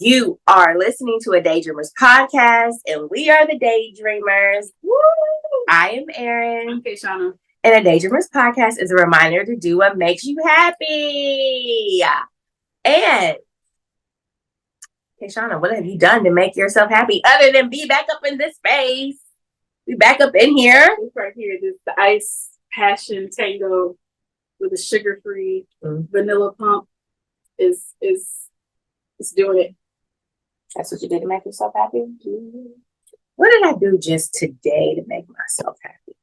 You are listening to a Daydreamers podcast, and we are the Daydreamers. Woo! I am Erin. Okay, Shauna. And a Daydreamers podcast is a reminder to do what makes you happy. And, hey, Shauna, what have you done to make yourself happy other than be back up in this space? We back up in here. It's right here. This the ice passion tango with a sugar-free vanilla pump is doing it. That's what you did to make yourself happy? Mm-hmm. What did I do just today to make myself happy?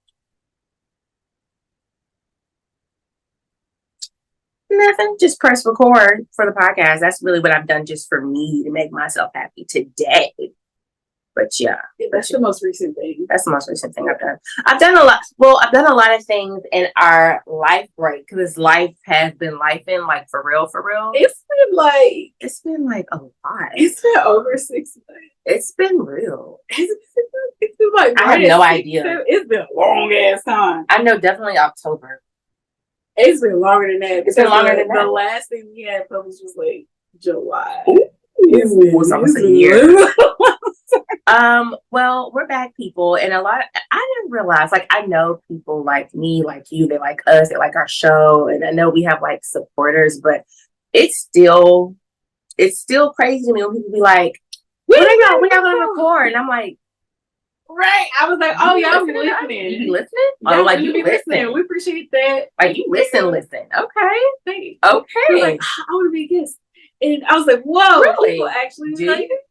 Nothing. Just press record for the podcast. That's really what I've done just for me to make myself happy today. But yeah, that's the most recent thing. That's the most recent thing I've done. I've done a lot. Well, I've done a lot of things in our life break because life has been lifing, like for real, for real. It's been like a lot. It's been over 6 months. It's been real. It's been like I have no idea. It's been a long ass time. I know, definitely October. It's been longer than that. It's been longer than that. The last thing we had published was like July. It's almost a year. Well, we're back, people, and I didn't realize, like, I know people like me, like you, they like us, they like our show, and I know we have like supporters, but it's still crazy to me when people be like, when y'all gonna record? And I'm like, right. I was like, oh, y'all be listening. You be listening? Oh, like you be listening. We appreciate that. Like you listen. Okay. Thanks. Okay. Like, I want to be a guest. And I was like, whoa, really? People actually like it.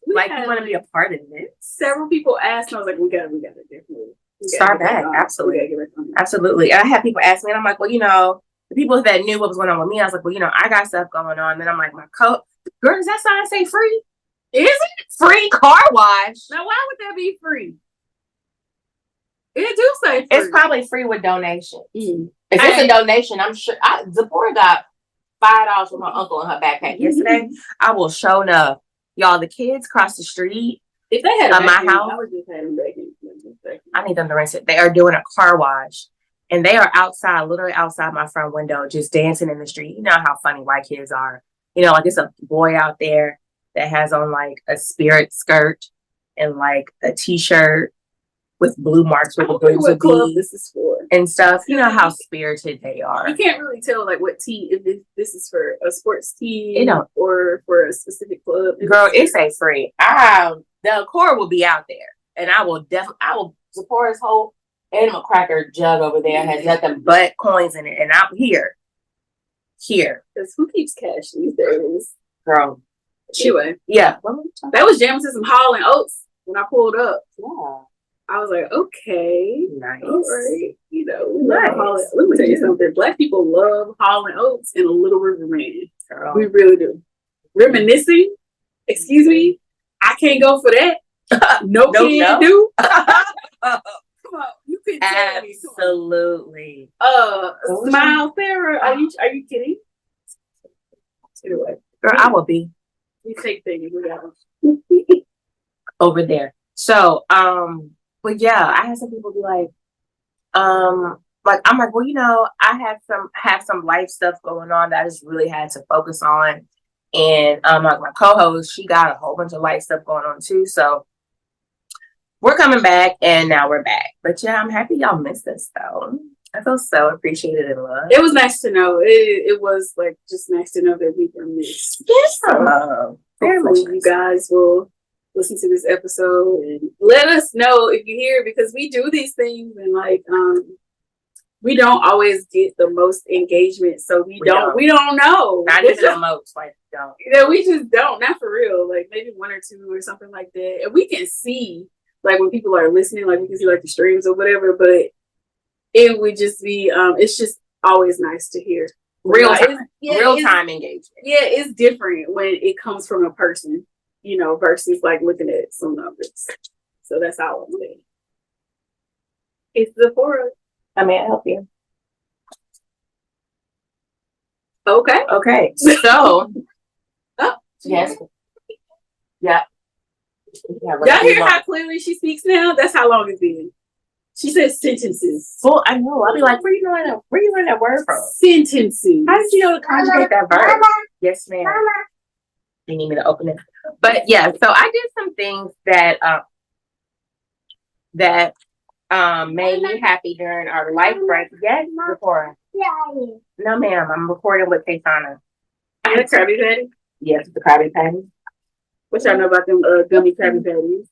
You want to be a part of this? Several people asked, and I was like, we gotta definitely start back. Absolutely. And I had people ask me, and I'm like, well, the people that knew what was going on with me, I was like, well, I got stuff going on. And then I'm like, girl, does that sign say free? Is it free car wash? Now, why would that be free? It do say free. It's probably free with donation. If it's a donation, I'm sure. Zipporah got $5 from my uncle in her backpack yesterday. I will show enough. Y'all, the kids across the street. If they had my house, I would just have them vacuum. I need them to rinse it. They are doing a car wash, and they are outside, literally outside my front window, just dancing in the street. You know how funny white kids are. Like it's a boy out there that has on like a spirit skirt and like a t-shirt with blue marks with the blues of club this is for and stuff. You know how spirited they are. You can't really tell like what team, if this is for a sports team or for a specific club. Girl, it's a free. The core will be out there, and I will support his whole animal cracker jug over there has nothing but coins in it, and I'm here. Because who keeps cash these days? Girl. Anyway. Yeah. That was jamming to some Hall and Oates when I pulled up. Yeah. I was like, okay. Nice. All right. We love Hall. Let me tell you something. Black people love Hall and Oates and a Little River Man. Girl. We really do. Reminiscing? Excuse me? I can't go for that. No kid do. Come on. You can tell me. Absolutely. Smile, Sarah. Are you kidding? Anyway. Girl, I will be. You take things. We got over there. So, but yeah, I had some people be like, I'm like, well, I have some life stuff going on that I just really had to focus on. And like my co-host, she got a whole bunch of life stuff going on too. So we're coming back, and now we're back. But yeah, I'm happy y'all missed us though. I feel so appreciated and loved. It was nice to know. It was like just nice to know that we were missed. Yes, very much. You guys will listen to this episode and let us know if you hear, because we do these things and like we don't always get the most engagement, so we don't know. Not even the most, like don't. We just don't. Not for real. Like maybe 1 or 2 or something like that. And we can see like when people are listening, like we can see like the streams or whatever, but it would just be it's just always nice to hear real time engagement. Yeah, it's different when it comes from a person, versus like looking at some numbers. So that's all I'm saying. It's Zipporah. I may help you. Okay. So yes. Yeah. Y'all hear how clearly she speaks now? That's how long it's been. She says sentences. Well, I know. I'll be like, where you learn that word from? Sentences. How did you know to conjugate that verb? Yes, ma'am. You need me to open it. But yeah, so I did some things that made me happy during our life break. Yes, recording. No, ma'am, I'm recording with Kaysana. The Krabby Patty? Yes, the Krabby Patty. What y'all know about them gummy Krabby Patties?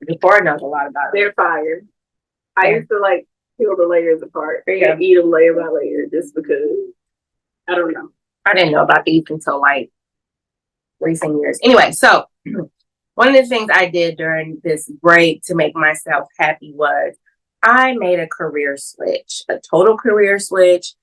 Before knows a lot about it. They're fire. I used to like peel the layers apart and Yeah. eat them layer by layer just because. I don't know. I didn't know about these until like recent years. Anyway, so one of the things I did during this break to make myself happy was I made a career switch, a total career switch,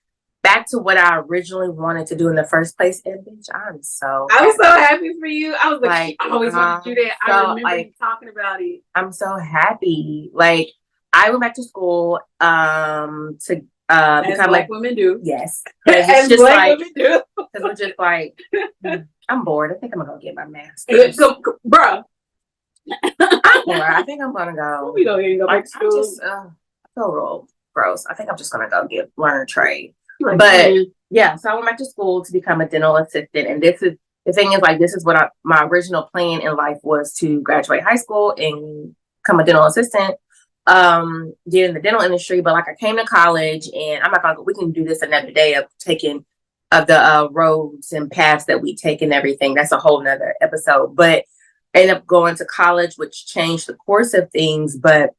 back to what I originally wanted to do in the first place. And bitch, I was so happy for you. I was like I always wanted to do that. So, I remember you talking about it. I'm so happy. Like I went back to school to as become Black women do. Yes. As just Black like, women do. Because we're just like, I'm bored. I think I'm gonna go get my master's. Bruh. I'm bored. I think I'm gonna go. We don't even go back to school. I feel real gross. I think I'm just gonna go learn a trade. Like, but yeah, so I went back to school to become a dental assistant, and this is the thing is like this is what my original plan in life was to graduate high school and become a dental assistant. Get in the dental industry, but like I came to college, and I'm not gonna. We can do this another day of taking of the roads and paths that we take and everything. That's a whole nother episode. But I ended up going to college, which changed the course of things. But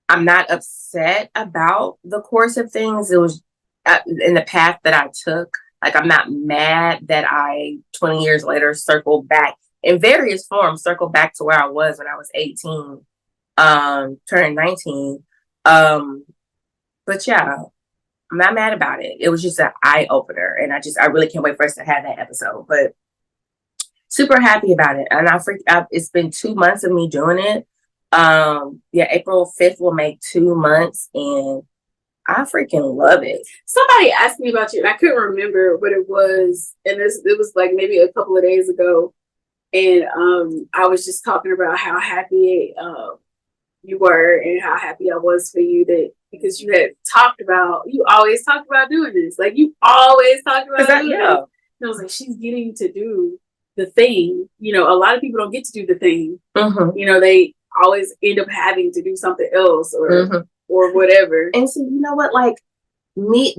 I'm not upset about the course of things. It was in the path that I took. Like I'm not mad that I 20 years later circled back in various forms, circled back to where I was when I was 18. Turning 19. But yeah, I'm not mad about it. It was just an eye opener, and I really can't wait for us to have that episode. But super happy about it, and it's been 2 months of me doing it. Yeah, April 5th will make 2 months, and I freaking love it. Somebody asked me about you, and I couldn't remember what it was, and it was like maybe a couple of days ago, and I was just talking about how happy you were and how happy I was for you because you always talked about doing this. Like you always talked about doing this. And I was like, she's getting to do the thing. You know, a lot of people don't get to do the thing. Mm-hmm. You know, they always end up having to do something else or whatever. And so you know what, like me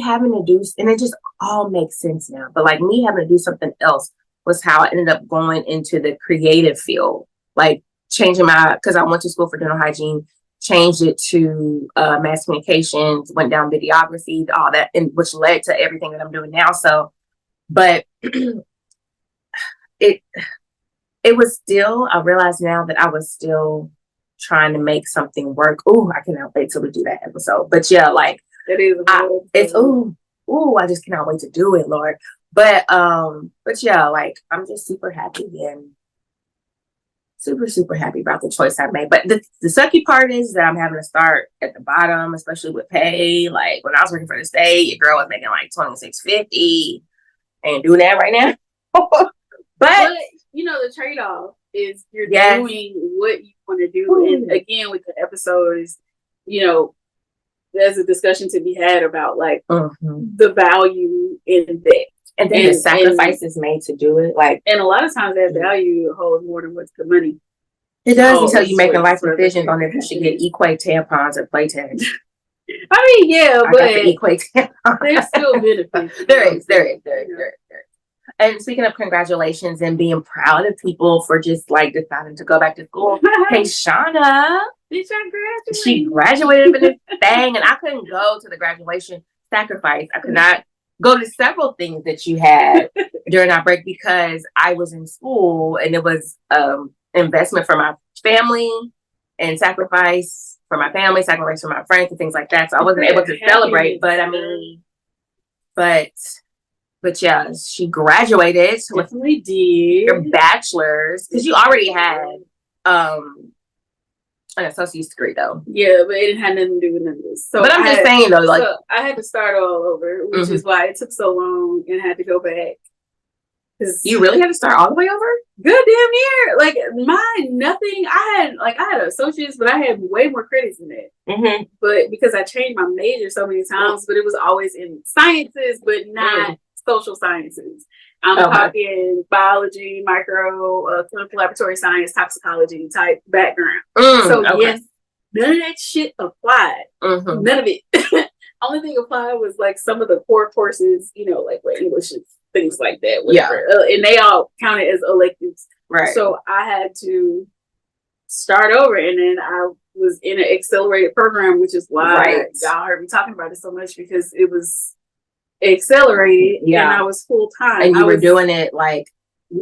having to do, and it just all makes sense now. But like me having to do something else was how I ended up going into the creative field. Like changing because I went to school for dental hygiene, changed it to mass communications, went down videography, all that, and which led to everything that I'm doing now. So, but it was still, I realized now that I was still trying to make something work. Ooh, I cannot wait till we do that episode. But yeah, like it is. I just cannot wait to do it, Lord. But yeah, like I'm just super happy and super, super happy about the choice I made. But the sucky part is that I'm having to start at the bottom, especially with pay. Like when I was working for the state, your girl was making like $26.50. Ain't doing that right now. but you know, the trade-off is you're doing what you want to do. Ooh. And again, with the episode is, you know, there's a discussion to be had about like the value in that. And then the sacrifices made to do it. Like, and a lot of times that value holds more than what's the money. It does until you making life decisions on if you should get Equate tampons or Playtex. I mean, yeah, but the Equate tampons. There's still benefits. There is. And speaking of congratulations and being proud of people for just like deciding to go back to school. Hey, Shauna. She graduated with this thing, and I couldn't go to the graduation sacrifice. I could not go to several things that you had during our break because I was in school, and it was investment for my family and sacrifice for my family, sacrifice for my friends and things like that. So I wasn't able to celebrate, but I mean, but yeah, she graduated with your bachelor's because you already had an associate's degree though. Yeah, but it didn't have nothing to do with none of this. So but I'm just saying though, like I had to start all over, which is why it took so long and I had to go back. You really had to start all the way over? Good damn near. Like I had associates, but I had way more credits than that. Mm-hmm. But because I changed my major so many times, but it was always in sciences, but not social sciences. I'm talking biology, micro, clinical laboratory science, toxicology type background. Yes, none of that shit applied. None of it. Only thing applied was like some of the core courses, you know, like English and things like that. Whatever. Yeah. And they all counted as electives. Right. So I had to start over, and then I was in an accelerated program, which is why y'all heard me talking about it so much, because it was accelerated and I was full time. And you were doing it like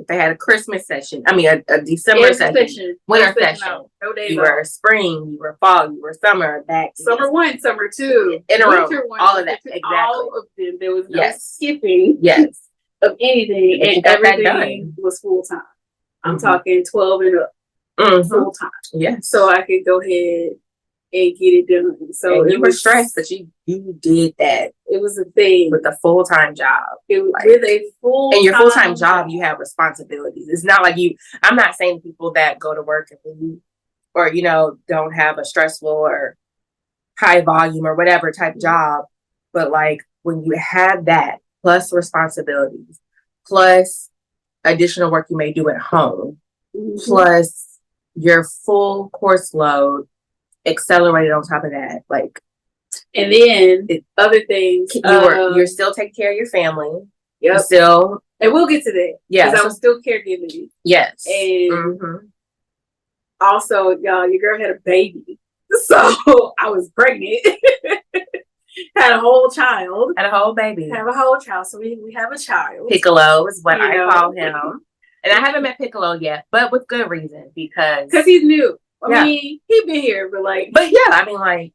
they had a Christmas session. I mean, a December session, winter session. No days. You were spring, you were fall, you were summer. Back summer 1, summer 2, interim, one, all of that. Exactly. All of them. There was no skipping. Of anything, and everything was full time. I'm talking 12 and up, full time. So I could go ahead and get it done. So and you were stressed that you did that. It was a thing with a full time job. It was with a full and your full time job, you have responsibilities. It's not like you. I'm not saying people that go to work and leave, or you know, don't have a stressful or high volume or whatever type job, but like when you have that plus responsibilities, plus additional work you may do at home, plus your full course load accelerated on top of that, like, and then other things, you're still taking care of your family. You're still, and we'll get to that. Because I was still caregiving. Yes, and also, y'all, your girl had a baby, so I was pregnant. Had a whole child. Had a whole baby. Have a whole child. So we have a child. Piccolo is what I call him. And I haven't met Piccolo yet, but with good reason, because he's new. I mean, he been here, but like. But yeah, I mean, like.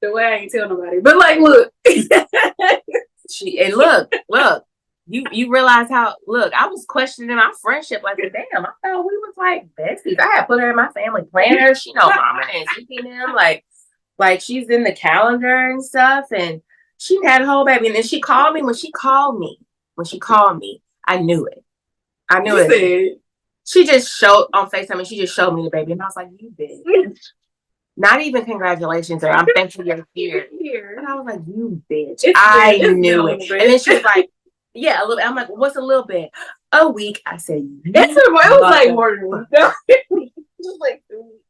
The way I ain't tell nobody. But like, look. And look. You realize how, look, I was questioning our friendship. Like, damn, I thought we was like besties. I had put her in my family planner. She know mama and Zippy them. Like she's in the calendar and stuff, and she had a whole baby. And then she called me when she called me, I knew it. She just showed on FaceTime, and she just showed me the baby, and I was like, "You bitch!" Not even congratulations, or I'm thankful you're here. And I was like, "You bitch!" I knew it. And then she was like, "Yeah, a little." I'm like, "What's a little bit?" A week. I said, "It was like more than a week." Just like 2 weeks,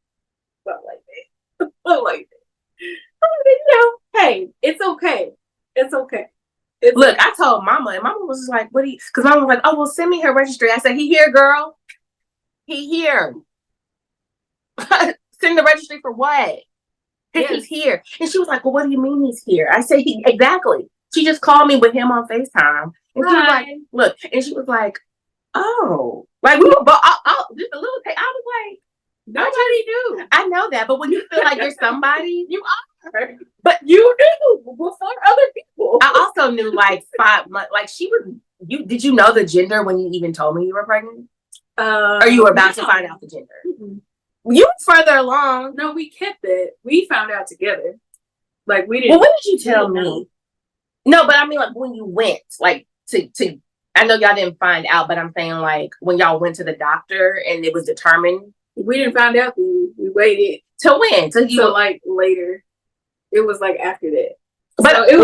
something like that. Something like that. You know, hey, it's okay. Look, I told Mama, and Mama was just like, "What do you?" Because Mama was like, "Oh, well, send me her registry." I said, "He here, girl. He here." Send the registry for what? He's here. And she was like, "Well, what do you mean he's here?" I said, exactly. She just called me with him on FaceTime, and she was like, "Look," and she was like, "Oh, like we were both just a little." I was like, "Nobody knew." I know that, but when you feel like you're somebody, you are. But you knew before other people. I also knew like 5 months. Like she was. Did you know the gender when you even told me you were pregnant? Or you were about to find out the gender? Mm-hmm. You were further along. No, we kept it. We found out together. Like we didn't. Well, when did you tell me? No, but I mean, like when you went, like to. I know y'all didn't find out, but I'm saying like when y'all went to the doctor and it was determined. We didn't find out. We waited till when? So like later. It was like after that. But so it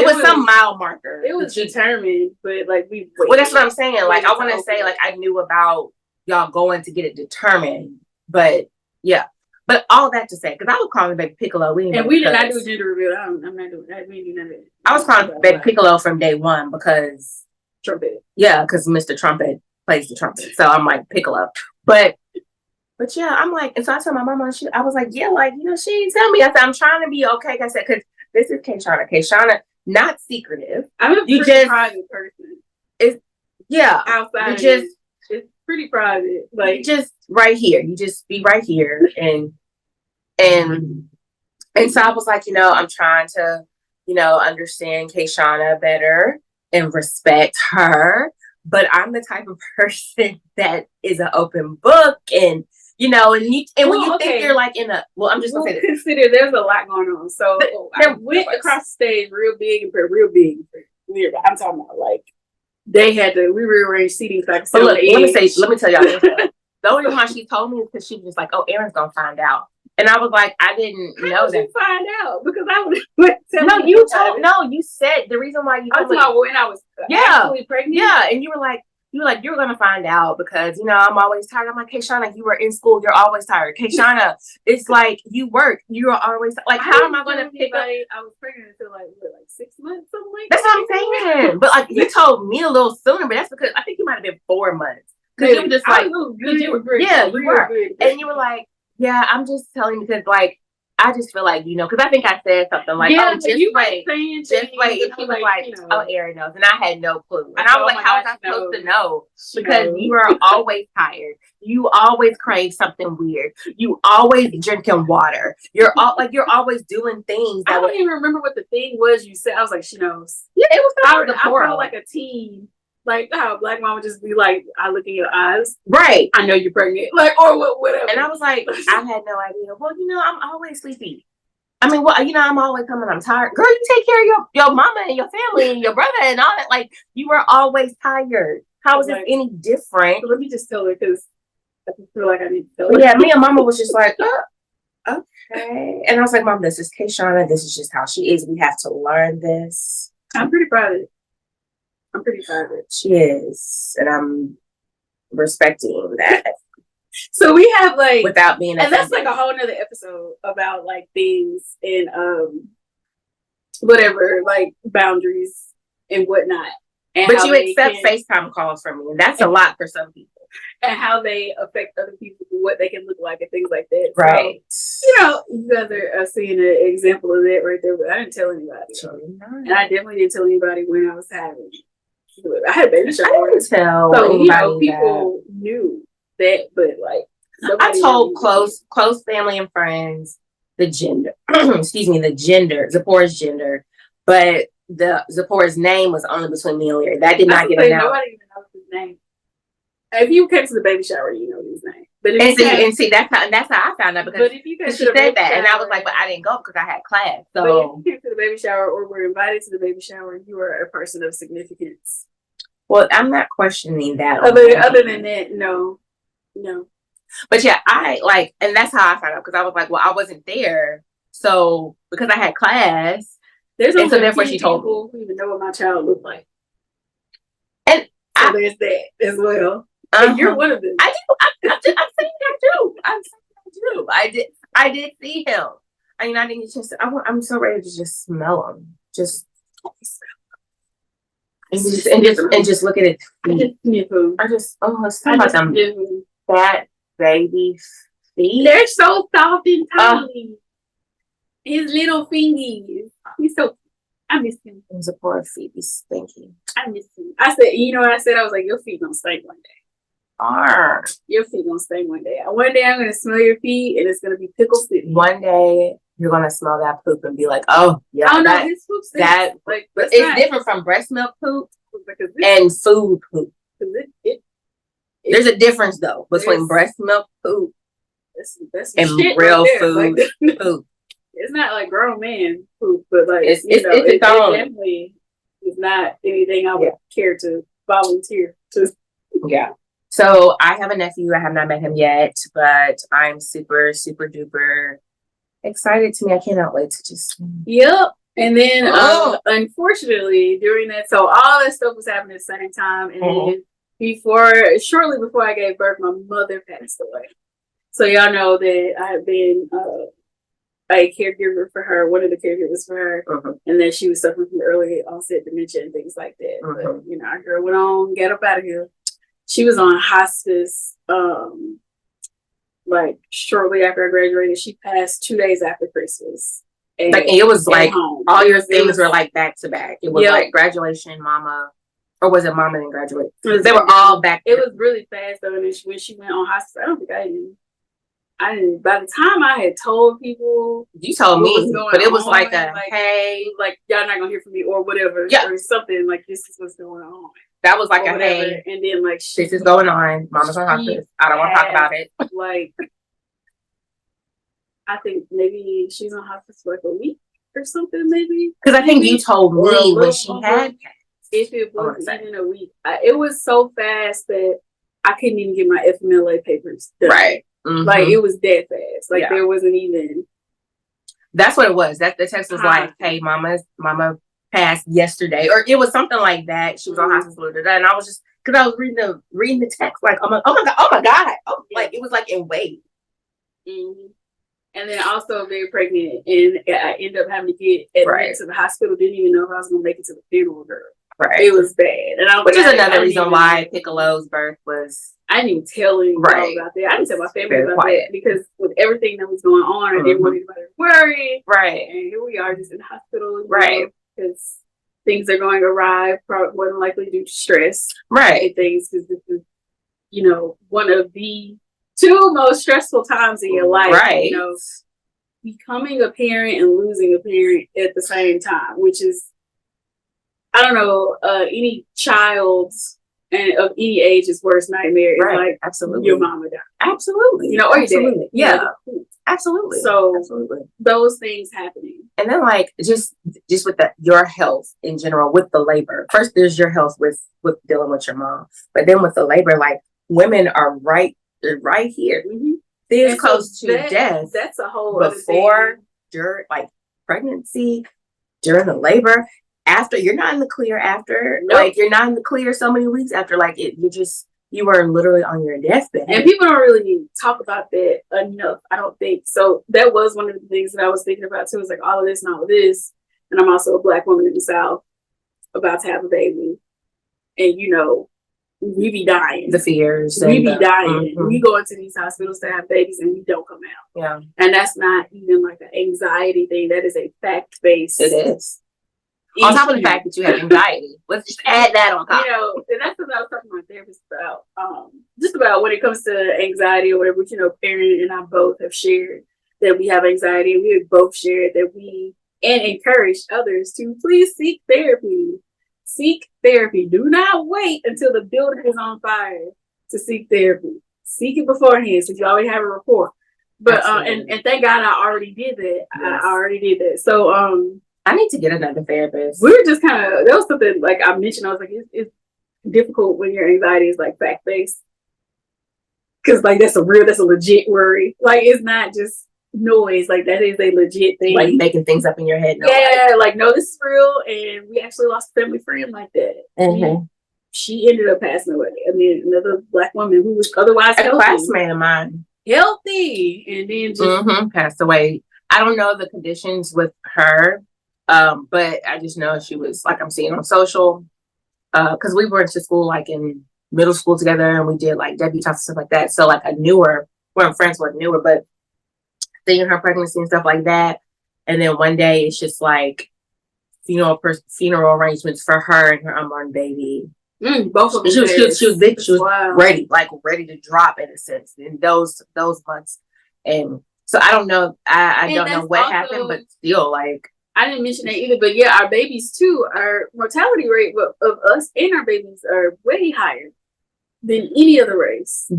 was some mile marker. It was determined, but like we waited. Well, that's what I'm saying. Like I want to say, like I knew about y'all going to get it determined, but yeah. But all that to say, because I was calling baby Piccolo, we did not do a gender reveal. I'm not doing that. We didn't do none of it. I was calling baby Piccolo from day one because trumpet. Yeah, because Mr. Trumpet plays the trumpet, so I'm like Piccolo. But yeah, I'm like, and so I told my mama, I was like, yeah, like, you know, she didn't tell me. I said, I'm trying to be okay. I said, because this is Kayshana. Kayshana, not secretive. I'm a pretty private person. It's, yeah. Outside it's pretty private. Like, just right here. You just be right here. And so I was like, you know, I'm trying to, you know, understand Kayshana better and respect her. But I'm the type of person that is an open book, and you know, and when you think you're like in a, well, I'm just gonna say consider there's a lot going on. So I went across the stage real big. Weird. I'm talking about like they had to rearrange seating. So look, let me tell y'all this. The only reason why she told me is because she was just like, "Oh, Aaron's gonna find out." And I was like, I didn't know that. You find out because I was no, you told no, you said the reason why you told me when I was actually pregnant. Yeah, and you were like you're gonna find out because I'm always tired. I'm like, hey Shauna, you were in school, you're always tired. Hey Shauna, it's like you work, you're always like, how am I gonna pick up? I was pregnant until like 6 months, something like that's what I'm saying. But like you told me a little sooner, but that's because I think you might have been 4 months. Because you were just like, you were, and you were like, yeah, I'm just telling you because like I just feel like because I think I said something like, oh, just wait. And he was like, oh, Erin knows, and I had no clue, and I was like, how was I supposed to know? Because you are always tired, you always crave something weird, you always drinking water, you're always doing things. I don't even remember what the thing was you said. I was like, she knows. Yeah, it was. I felt like a teen. Like how black mama just be like, I look in your eyes. Right. I know you're pregnant. Like, or whatever. And I was like, I had no idea. Well, I'm always sleepy. I mean, well, I'm always coming. I'm tired. Girl, you take care of your mama and your family and your brother and all that. Like, you were always tired. How is this any different? So let me just tell her because I just feel like I need to tell her. Yeah, me and mama was just like, okay. And I was like, Mom, this is Kayshana. This is just how she is. We have to learn this. I'm pretty proud of it. She is, and I'm respecting that. So we have like without being, and that's like a whole nother episode about like things and whatever, like boundaries and whatnot. And but you accept FaceTime calls from me, and that's a lot for some people. And how they affect other people, what they can look like, and things like that. Right. So, you guys are seeing an example of that right there. But I didn't tell anybody, and I definitely didn't tell anybody when I was having. I had a baby shower. I didn't tell so people knew that, but like I told close family and friends the gender. Excuse me, the gender, Zipporah's gender, but Zipporah's name was only between me and Larry. That did not get announced. Nobody even knows his name. If you came to the baby shower, you know his name. But see that's how I found out because she said that, and I was like, but I didn't go because I had class. So but if you came to the baby shower or were invited to the baby shower, you were a person of significance. Well, I'm not questioning that. Other than that, no. But yeah, I like, and that's how I found out because I was like, well, I wasn't there, so because I had class, and so therefore she told me who even know what my child looked like, and so there's that as well. And you're one of them. I do. I'm saying I do. I'm saying I do. I did see him. I mean, I didn't just. I'm so ready to just smell him. Just. And just look at it. I just let's talk about them fat baby feet. They're so soft and tiny. His little fingies. He's so. I miss him. His poor feet be stinky. I miss him. I said, what I said? I was like, your feet gonna stink one day. Your feet gonna stink one day. One day I'm gonna smell your feet and it's gonna be pickle city. One day you're gonna smell that poop and be like, oh yeah, his poop stinks. That like it's different from breast milk poop and food poop. There's a difference though between breast milk poop and real food poop. It's not like grown man poop, but like it definitely is not anything I would care to volunteer to. Yeah. So I have a nephew. I have not met him yet, but I'm super, super duper excited to me. I cannot wait to just. Yep. And then, unfortunately, during that, so all that stuff was happening at the same time. And then shortly before I gave birth, my mother passed away. So y'all know that I have been a caregiver for her, one of the caregivers for her, and then she was suffering from early onset dementia and things like that. But, our girl went on, get up out of here. She was on hospice, like shortly after I graduated. She passed 2 days after Christmas. And it was like all your things were like back to back. It was like graduation, mama, or was it mama and graduate? They were all back. It was really fast though. And when she went on hospice, I don't think I didn't. By the time I had told people, you told me, but it was like hey, like y'all not gonna hear from me or whatever, or something like this is what's going on. That was like a hey, and then like this is going on. Mama's on hospice. I don't want to talk about it. Like, I think maybe she's on hospice for like a week or something, maybe. Because I think you told me when she had. If it was even a week, it was so fast that I couldn't even get my FMLA papers done. Right. Like it was that fast. Like there wasn't even. That's what it was. That the text was like, "Hey, mama passed yesterday," or it was something like that. She was on hospice, and I was just because I was reading the text, like, oh my god, like it was like in wait. And then also very pregnant, and I ended up having to get admitted to the hospital. Didn't even know if I was going to make it to the funeral, girl. Right, it was bad, and which is another reason why Piccolo's birth was. I didn't even tell anybody about that. I didn't tell my family about that because with everything that was going on, I didn't want anybody to worry. Right, and here we are, just in the hospital. Right, because things are going awry, probably more than likely due to stress. Right, things because this is, one of the 2 most stressful times in your life. Right, becoming a parent and losing a parent at the same time, which is. I don't know, any child's and of any age's worst nightmare is like absolutely your mama died. Absolutely. Or your dad. Yeah. Absolutely. So those things happening. And then like just with your health in general with the labor. First there's your health with dealing with your mom. But then with the labor, like women are right here. This close to death. That's a whole before, during like pregnancy, during the labor. After you're not in the clear after, like you're not in the clear so many weeks after, like you were literally on your deathbed. And people don't really talk about that enough, I don't think. So that was one of the things that I was thinking about too, is like all of this and all of this. And I'm also a Black woman in the South about to have a baby. And we be dying. The fears. We be dying. We go into these hospitals to have babies and we don't come out. Yeah. And that's not even like an anxiety thing. That is a fact-based. It is. On top of the fact that you have anxiety, let's just add that on top. And that's what I was talking to my therapist about. Just about when it comes to anxiety or whatever, Erin and I both have shared that we have anxiety, and we have both shared that we and encouraged others to please seek therapy. Seek therapy. Do not wait until the building is on fire to seek therapy. Seek it beforehand, so you already have a rapport. But and thank God I already did that. Yes. I already did that. So I need to get another therapist. We were just kind of, that was something like I mentioned. I was like, it's difficult when your anxiety is like fact based, because like that's a legit worry. Like it's not just noise. Like that is a legit thing. Like making things up in your head. No, no, this is real. And we actually lost a family friend like that. She ended up passing away. I mean, another Black woman who was otherwise a classmate of mine, healthy, and then just passed away. I don't know the conditions with her. But I just know she was like I'm seeing on social, because we went to school like in middle school together, and we did like debutantes and stuff like that. So like I knew her. Well, friends with knew her, but seeing her pregnancy and stuff like that, and then one day it's just like funeral arrangements for her and her unborn baby. Both of them. She was big. She was ready to drop in a sense in those months, and so I don't know. I don't know what happened, but still like. I didn't mention that either, but yeah, our babies too, our mortality rate of us and our babies are way higher than any other race.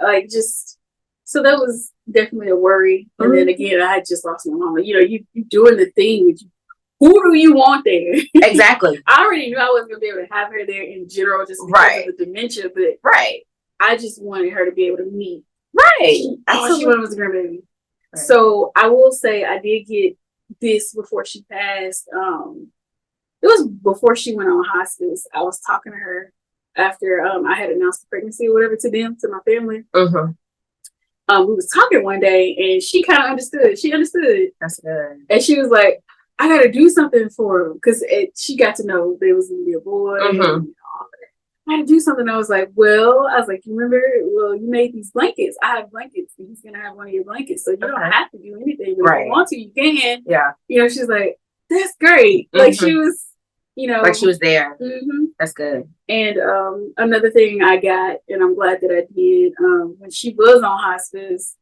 Like so that was definitely a worry. And then again, I had just lost my mama. You doing the thing with you. Who do you want there? Exactly. I already knew I wasn't going to be able to have her there in general just because of the dementia, but I just wanted her to be able to meet. Right. All she wanted was a grandbaby. Right. So I will say I did get this before she passed. It was before she went on hospice. I was talking to her after I had announced the pregnancy or whatever to my family. We was talking one day and she kind of understood. She understood. That's good. And she was like, I got to do something for him, because she got to know there was going to be a boy and all that. I had to do something. I was like, you remember, you made these blankets. I have blankets. And he's going to have one of your blankets. So you don't have to do anything. But if you want to, you can. Yeah. She's like, that's great. Like she was, like she was there. That's good. And another thing I got, and I'm glad that I did, when she was on hospice,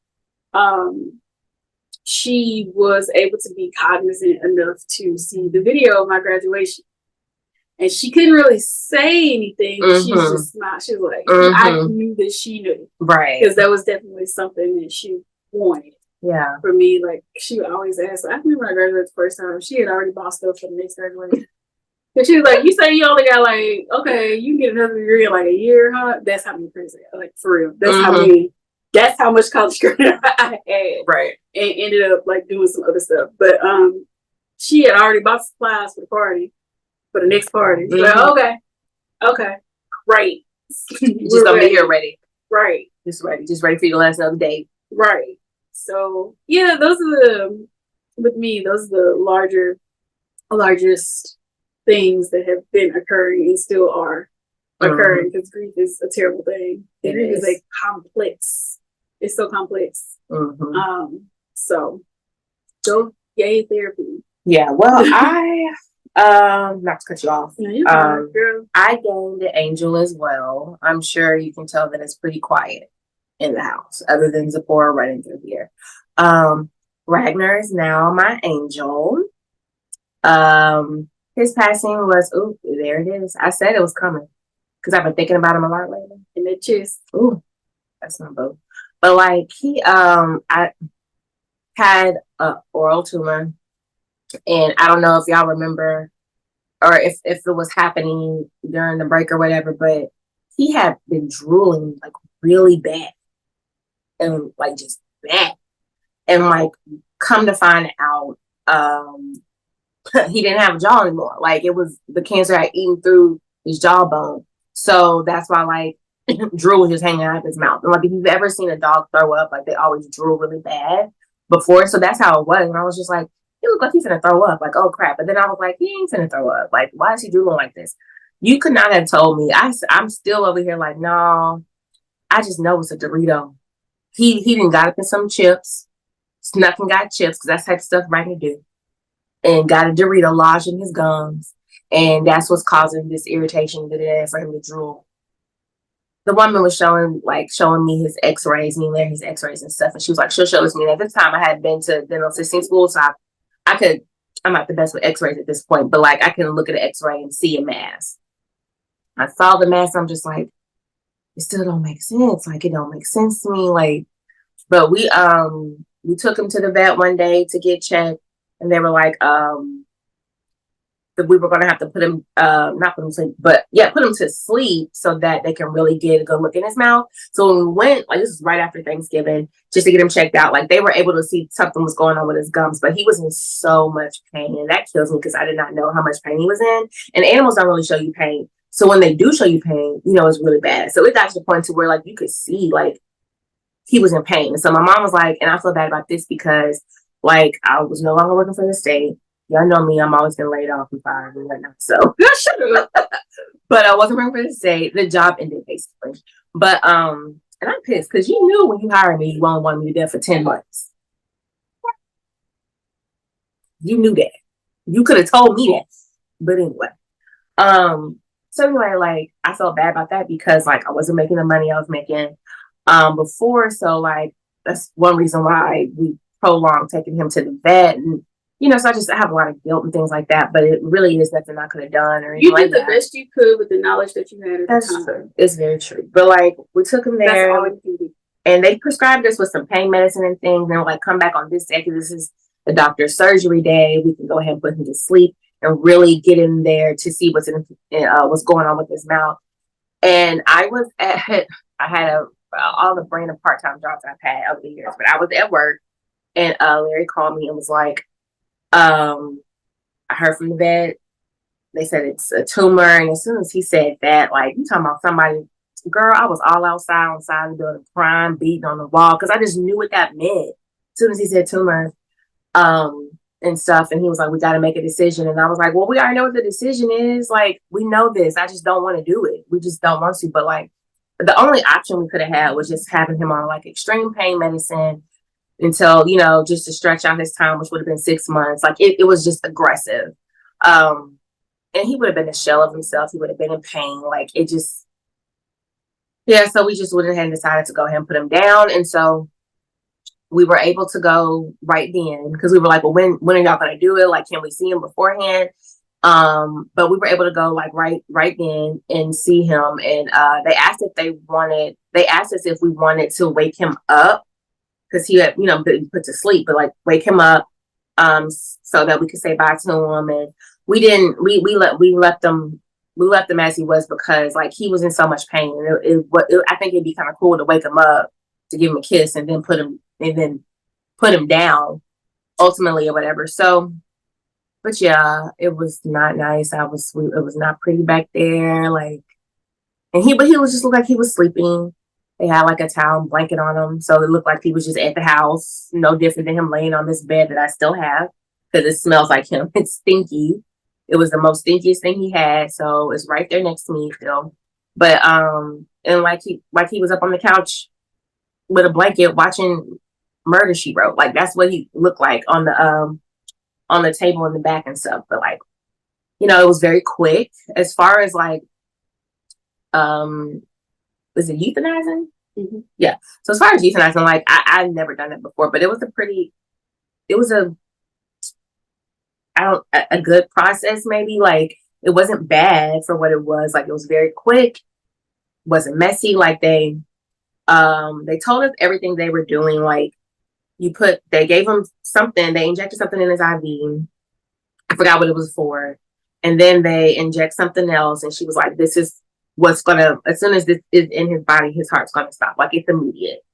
she was able to be cognizant enough to see the video of my graduation. And she couldn't really say anything. She's just not. She was like, I knew that she knew. Right. Because that was definitely something that she wanted. Yeah. For me, like, she would always ask. I remember when I graduated the first time, she had already bought stuff for the next graduation. And she was like, you say you only got like, okay, you can get another degree in like a year, huh? That's how many credits I got. Like, for real. That's how many That's how much college credit I had. Right. And ended up like doing some other stuff. But she had already bought supplies for the party, for the next party. Mm-hmm. Like, okay, great. Just gonna be here ready. Right. Just ready for your last another date. Right. So yeah, those are the largest things that have been occurring and still are occurring, because grief is a terrible thing. Grief is like complex. It's so complex. Mm-hmm. So go yay therapy. Yeah. Well, I not to cut you off. I gained an angel as well. I'm sure you can tell that it's pretty quiet in the house, other than Zipporah running through here. Ragnar is now my angel. His passing was, ooh, there it is. I said it was coming because I've been thinking about him a lot lately. And it just, ooh, that's not both. But like I had a oral tumor, and I don't know if y'all remember or if it was happening during the break or whatever, but he had been drooling like really bad and like just bad, and like come to find out, he didn't have a jaw anymore. Like it was the cancer had eaten through his jawbone. So that's why like drool was just hanging out of his mouth. And like if you've ever seen a dog throw up, like they always drool really bad before. So that's how it was. And I was just like, he looked like he's gonna throw up. Like, oh crap. But then I was like, he ain't gonna throw up. Like, why is he drooling like this? You could not have told me. I'm still over here like, no, I just know it's a Dorito. He didn't got up in some chips, snuck and got chips, because that's the type of stuff Ragney do, and got a Dorito lodged in his gums, and that's what's causing this irritation today for him to drool. The woman was showing me his x-rays, his x-rays and stuff, and she was like, she'll show us me. And at this time I had been to dental assisting school, so I'm not the best with x-rays at this point, but like I can look at an x-ray and see a mass. I saw the mass, I'm just like, it still don't make sense. Like it don't make sense to me. Like, but we took him to the vet one day to get checked, and they were like, that we were going to have to put him, not put him to sleep, but yeah, put him to sleep so that they can really get a good look in his mouth. So when we went, like this is right after Thanksgiving, just to get him checked out, like they were able to see something was going on with his gums, but he was in so much pain, and that kills me because I did not know how much pain he was in. And animals don't really show you pain. So when they do show you pain, it's really bad. So it got to the point to where like you could see like he was in pain. And so my mom was like, and I feel bad about this because like I was no longer working for the state. Y'all know me, I'm always getting laid off and fired and whatnot. So, but I wasn't working for the state. The job ended basically. But and I'm pissed because you knew when you hired me, you only wanted me to be there for 10 months. You knew that. You could have told me that. But anyway, so anyway, like I felt bad about that because like I wasn't making the money I was making before. So like that's one reason why we prolonged taking him to the vet, and so I have a lot of guilt and things like that, but it really is nothing I could have done or anything. You did the best you could with the knowledge that you had at the time. True. It's very true. But like we took him there, and they prescribed us with some pain medicine and things, and like come back on this day because this is the doctor's surgery day. We can go ahead and put him to sleep and really get in there to see what's going on with his mouth. And I had all the brand of part-time jobs I've had over the years, but I was at work, and Larry called me and was like, I heard from the vet, they said it's a tumor. And as soon as he said that, like, you talking about somebody, girl, I was all outside on the side of the building, crying, beating on the wall, because I just knew what that meant. As soon as he said tumor, and stuff, and he was like, we got to make a decision. And I was like, well, we already know what the decision is. Like, we know this. I just don't want to do it. We just don't want to. But like, the only option we could have had was just having him on like extreme pain medicine until, just to stretch out his time, which would have been 6 months. Like it was just aggressive. And he would have been a shell of himself. He would have been in pain. Like it just, yeah. So we just went ahead and decided to go ahead and put him down. And so we were able to go right then because we were like, well, when are y'all going to do it? Like, can we see him beforehand? But we were able to go like right then and see him. And they asked us if we wanted to wake him up because he had, been put to sleep, but like wake him up so that we could say bye to him. And we didn't, we left him as he was because like he was in so much pain. And I think it'd be kind of cool to wake him up to give him a kiss and then put him down ultimately or whatever. So, but yeah, it was not nice. It was not pretty back there. Like, but he was just looked like he was sleeping. They had like a towel blanket on him, so it looked like he was just at the house, no different than him laying on this bed that I still have because it smells like him. It's stinky. It was the most stinkiest thing he had, so it's right there next to me still. But and like he was up on the couch with a blanket watching Murder She Wrote. Like that's what he looked like on the table in the back and stuff. But like, it was very quick as far as like was it euthanizing? Mm-hmm. Yeah. So as far as euthanizing, like I've never done it before, but it was a good process maybe. Like it wasn't bad for what it was. Like it was very quick, wasn't messy. Like they told us everything they were doing. Like they gave him something, they injected something in his IV. I forgot what it was for. And then they inject something else. And she was like, this is what's as soon as this is in his body, his heart's going to stop. Like it's immediate.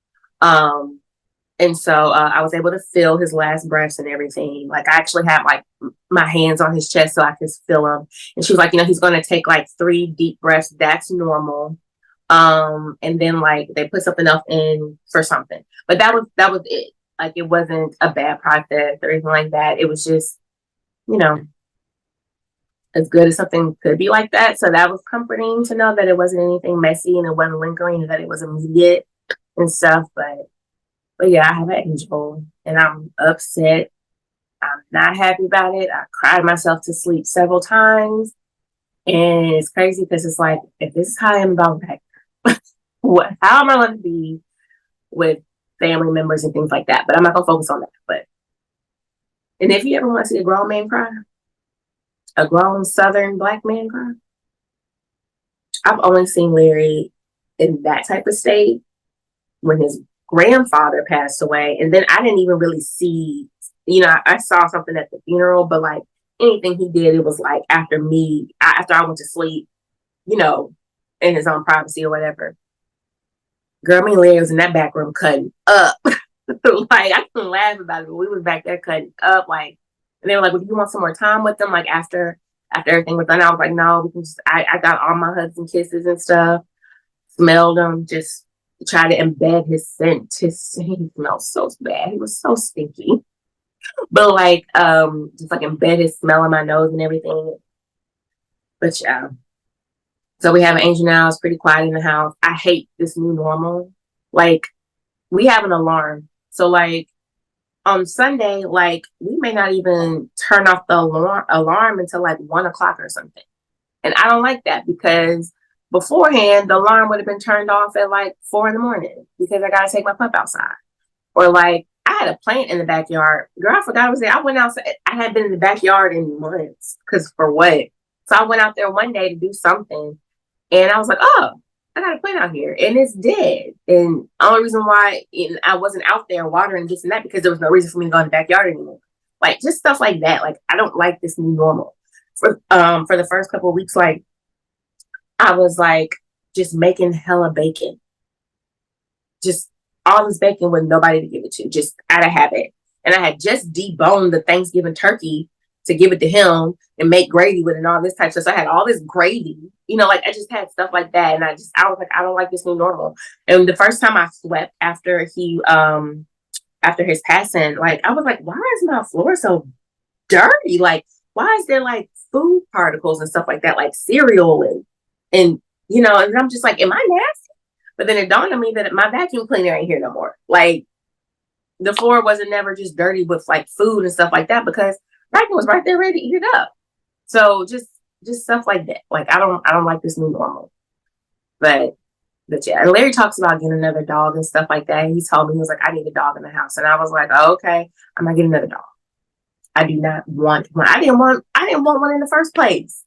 And so I was able to feel his last breaths and everything. Like I actually had like my hands on his chest so I could feel him. And she was like, he's going to take like 3 deep breaths. That's normal. And then like they put something else in for something. But that was it. Like it wasn't a bad process or anything like that. It was just, as good as something could be like that. So that was comforting to know that it wasn't anything messy and it wasn't lingering and that it was immediate and stuff. But yeah, I have an angel and I'm upset. I'm not happy about it. I cried myself to sleep several times. And it's crazy because it's like, if this is how I am about that, how am I going to be with family members and things like that? But I'm not going to focus on that. And if you ever want to see a grown man cry, a grown Southern Black man cry, I've only seen Larry in that type of state when his grandfather passed away. And then I didn't even really see, I saw something at the funeral, but like anything he did, it was like after I went to sleep, in his own privacy or whatever. Girl, me and Larry was in that back room cutting up. Like I couldn't laugh about it, but we was back there cutting up. Like, and they were like, "Well, do you want some more time with them?" Like after everything was done, I was like, "No, we can just." I got all my hugs and kisses and stuff. Smelled him, just try to embed his scent. He smelled so bad. He was so stinky, but like just like embed his smell in my nose and everything. But yeah, so we have an angel now. It's pretty quiet in the house. I hate this new normal. Like we have an alarm, so like on Sunday, like we may not even turn off the alarm until like 1 o'clock or something. And I don't like that because beforehand, the alarm would have been turned off at like 4 a.m. because I got to take my pup outside. Or like I had a plant in the backyard. Girl, I forgot I was there. I went outside. I had been in the backyard in months because for what? So I went out there one day to do something. And I was like, oh, I got a plant out here and it's dead. And the only reason why I wasn't out there watering this and that because there was no reason for me to go in the backyard anymore. Like just stuff like that. Like I don't like this new normal. For the first couple of weeks, like I was like just making hella bacon. Just all this bacon with nobody to give it to, just out of habit. And I had just deboned the Thanksgiving turkey to give it to him and make gravy with it and all this type of stuff. So I had all this gravy, like I just had stuff like that. And I was like, I don't like this new normal. And the first time I swept after his passing, like I was like, why is my floor so dirty? Like, why is there like food particles and stuff like that, like cereal and and I'm just like, am I nasty? But then it dawned on me that my vacuum cleaner ain't here no more. Like the floor wasn't never just dirty with like food and stuff like that because vacuum was right there ready to eat it up. So just stuff like that. Like I don't like this new normal. But yeah, and Larry talks about getting another dog and stuff like that. He told me, he was like, I need a dog in the house. And I was like, oh, okay, I'm not getting another dog. I do not want one. I didn't want one in the first place.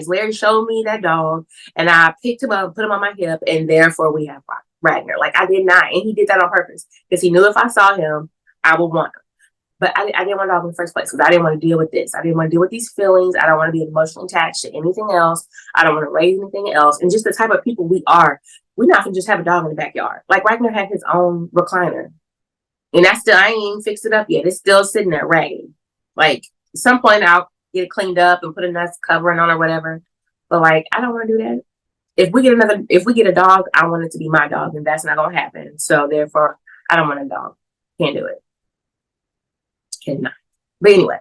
Larry showed me that dog and I picked him up, put him on my hip, and therefore we have Ragnar. Like I did not. And he did that on purpose because he knew if I saw him, I would want him. But I didn't want a dog in the first place because I didn't want to deal with this. I didn't want to deal with these feelings. I don't want to be emotionally attached to anything else. I don't want to raise anything else. And just the type of people we are. we're not gonna just have a dog in the backyard. Like Ragnar had his own recliner. And that's still, I ain't even fixed it up yet. It's still sitting there raggedy. Like, at some point I'll get it cleaned up and put a nice covering on or whatever. But like, I don't want to do that. If we get a dog, I want it to be my dog, and that's not gonna happen. So therefore, I don't want a dog. Can't do it. Cannot. But anyway,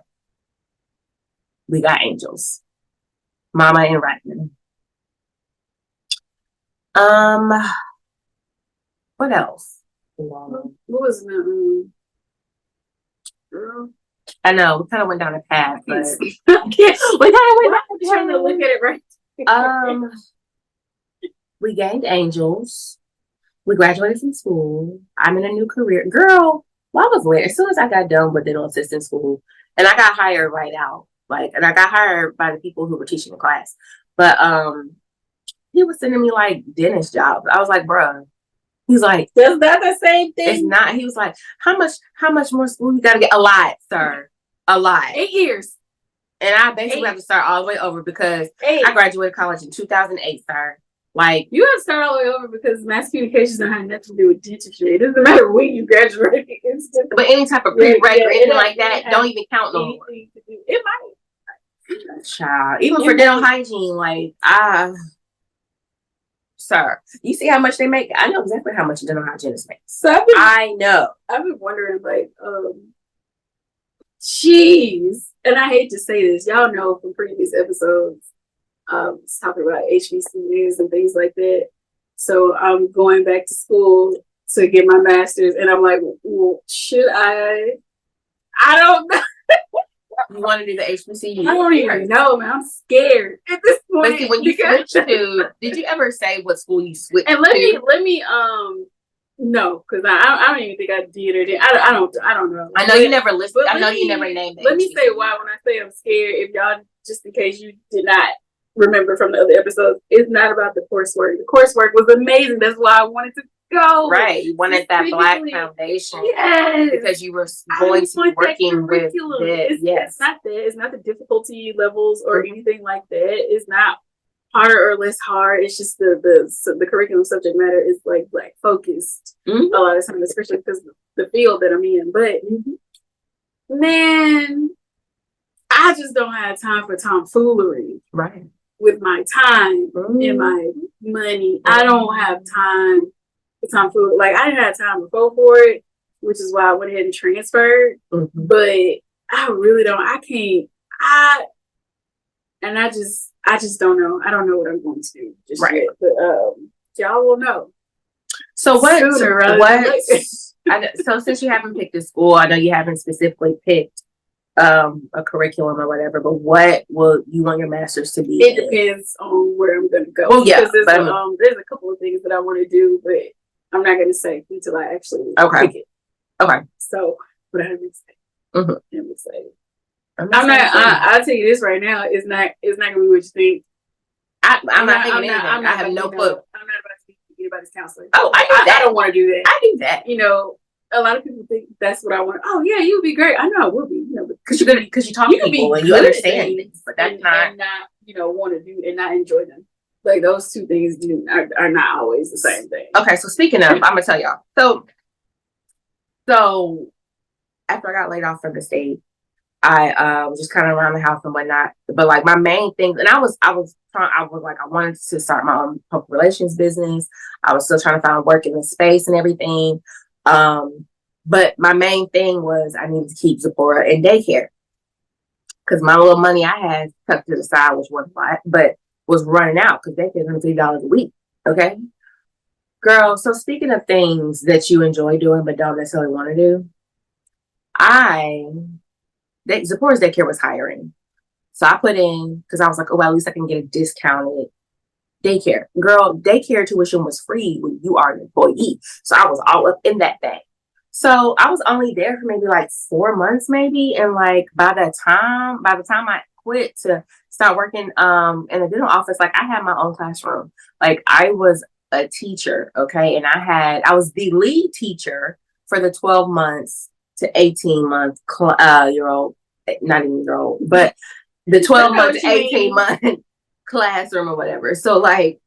we got angels. Mama and Ragnar. What else? What was the girl? I know we kind of went down a path, but we kind of went. I'm trying to look at it right. We gained angels. We graduated from school. I'm in a new career, girl. Well, I was late. As soon as I got done with dental assistant school, and I got hired right out, and I got hired by the people who were teaching the class. But he was sending me like dentist jobs. I was like, bruh. He's like, that's not the same thing. It's not. He was like, how much more school you got to get? A lot, sir. A lot. 8 years. And I basically have to start all the way over because I graduated college in 2008, sir. Like, you have to start all the way over because mass communications don't have nothing to do with dentistry. It doesn't matter when you graduate. But any type of prereq or anything like that don't even count no more. It might. Child. Even for dental hygiene, like, sir, you see how much they make? I know exactly how much a dental hygienist makes. So I know. I've been wondering, like, jeez. And I hate to say this, y'all know from previous episodes, talking about HBCUs and things like that. So I'm going back to school to get my master's, and I'm like, well, should I? I don't know. You want to do the HBCU? I don't even know, man. I'm scared at this point. But see, when you switch to, did you ever say what school you switched to? And let me no, because I don't even think I did or did. I don't know. I know you never listed. I know you never named it. Let me say why when I say I'm scared. If y'all, just in case you did not remember from the other episodes, it's not about the coursework. The coursework was amazing. That's why I wanted to go. Right, you wanted that Black foundation. Yes, because you were going to be working with it. Yes, it's not that. It's not the difficulty levels or anything like that. It's not harder or less hard. It's just the curriculum subject matter is like Black focused a lot of times, especially because the field that I'm in. But man, I just don't have time for tomfoolery. Right. With my time and my money, I don't have time for tomfoolery. Like I didn't have time before for it, which is why I went ahead and transferred. But I really don't. I can't. I just don't know. I don't know what I'm going to do just yet. But y'all will know. So so since you haven't picked a school, I know you haven't specifically picked a curriculum or whatever, but what will you want your master's to be? It depends on where I'm going to go. Well, yeah, because there's a couple of things that I want to do, but I'm not going to say until I actually pick it. Okay. So, what I would say, let me say, I'm not. I'll tell you this right now. It's not going to be what you think. I'm not thinking anything. I have no clue. I'm not about to be anybody's counselor. Oh, I don't want to do that. I do that. You know, a lot of people think that's what I want. Oh yeah, you would be great. I know I will be. You know, because you talk to people and you understand things, but that's not want to do and not enjoy them. Like those two things are not always the same thing. Okay, so speaking of, I'm gonna tell y'all. So after I got laid off from the state, I was just kind of around the house and whatnot. But like my main things, and I wanted to start my own public relations business. I was still trying to find work in the space and everything. But my main thing was I needed to keep Zipporah in daycare because my little money I had tucked to the side, which wasn't a lot, but was running out because daycare is $3 a week. Okay, girl. So speaking of things that you enjoy doing but don't necessarily want to do, Zipporah's daycare was hiring. So I put in, because I was like, oh, well, at least I can get a discounted daycare. Girl, daycare tuition was free when you are an employee. So I was all up in that thing. So I was only there for maybe like 4 months maybe. And like by the time I quit to start working in the dental office, like I had my own classroom. Like I was a teacher, okay? And I was the lead teacher for the 12 months to 18 month year old, not even year old, but the 12 month to 18 month classroom or whatever. So like,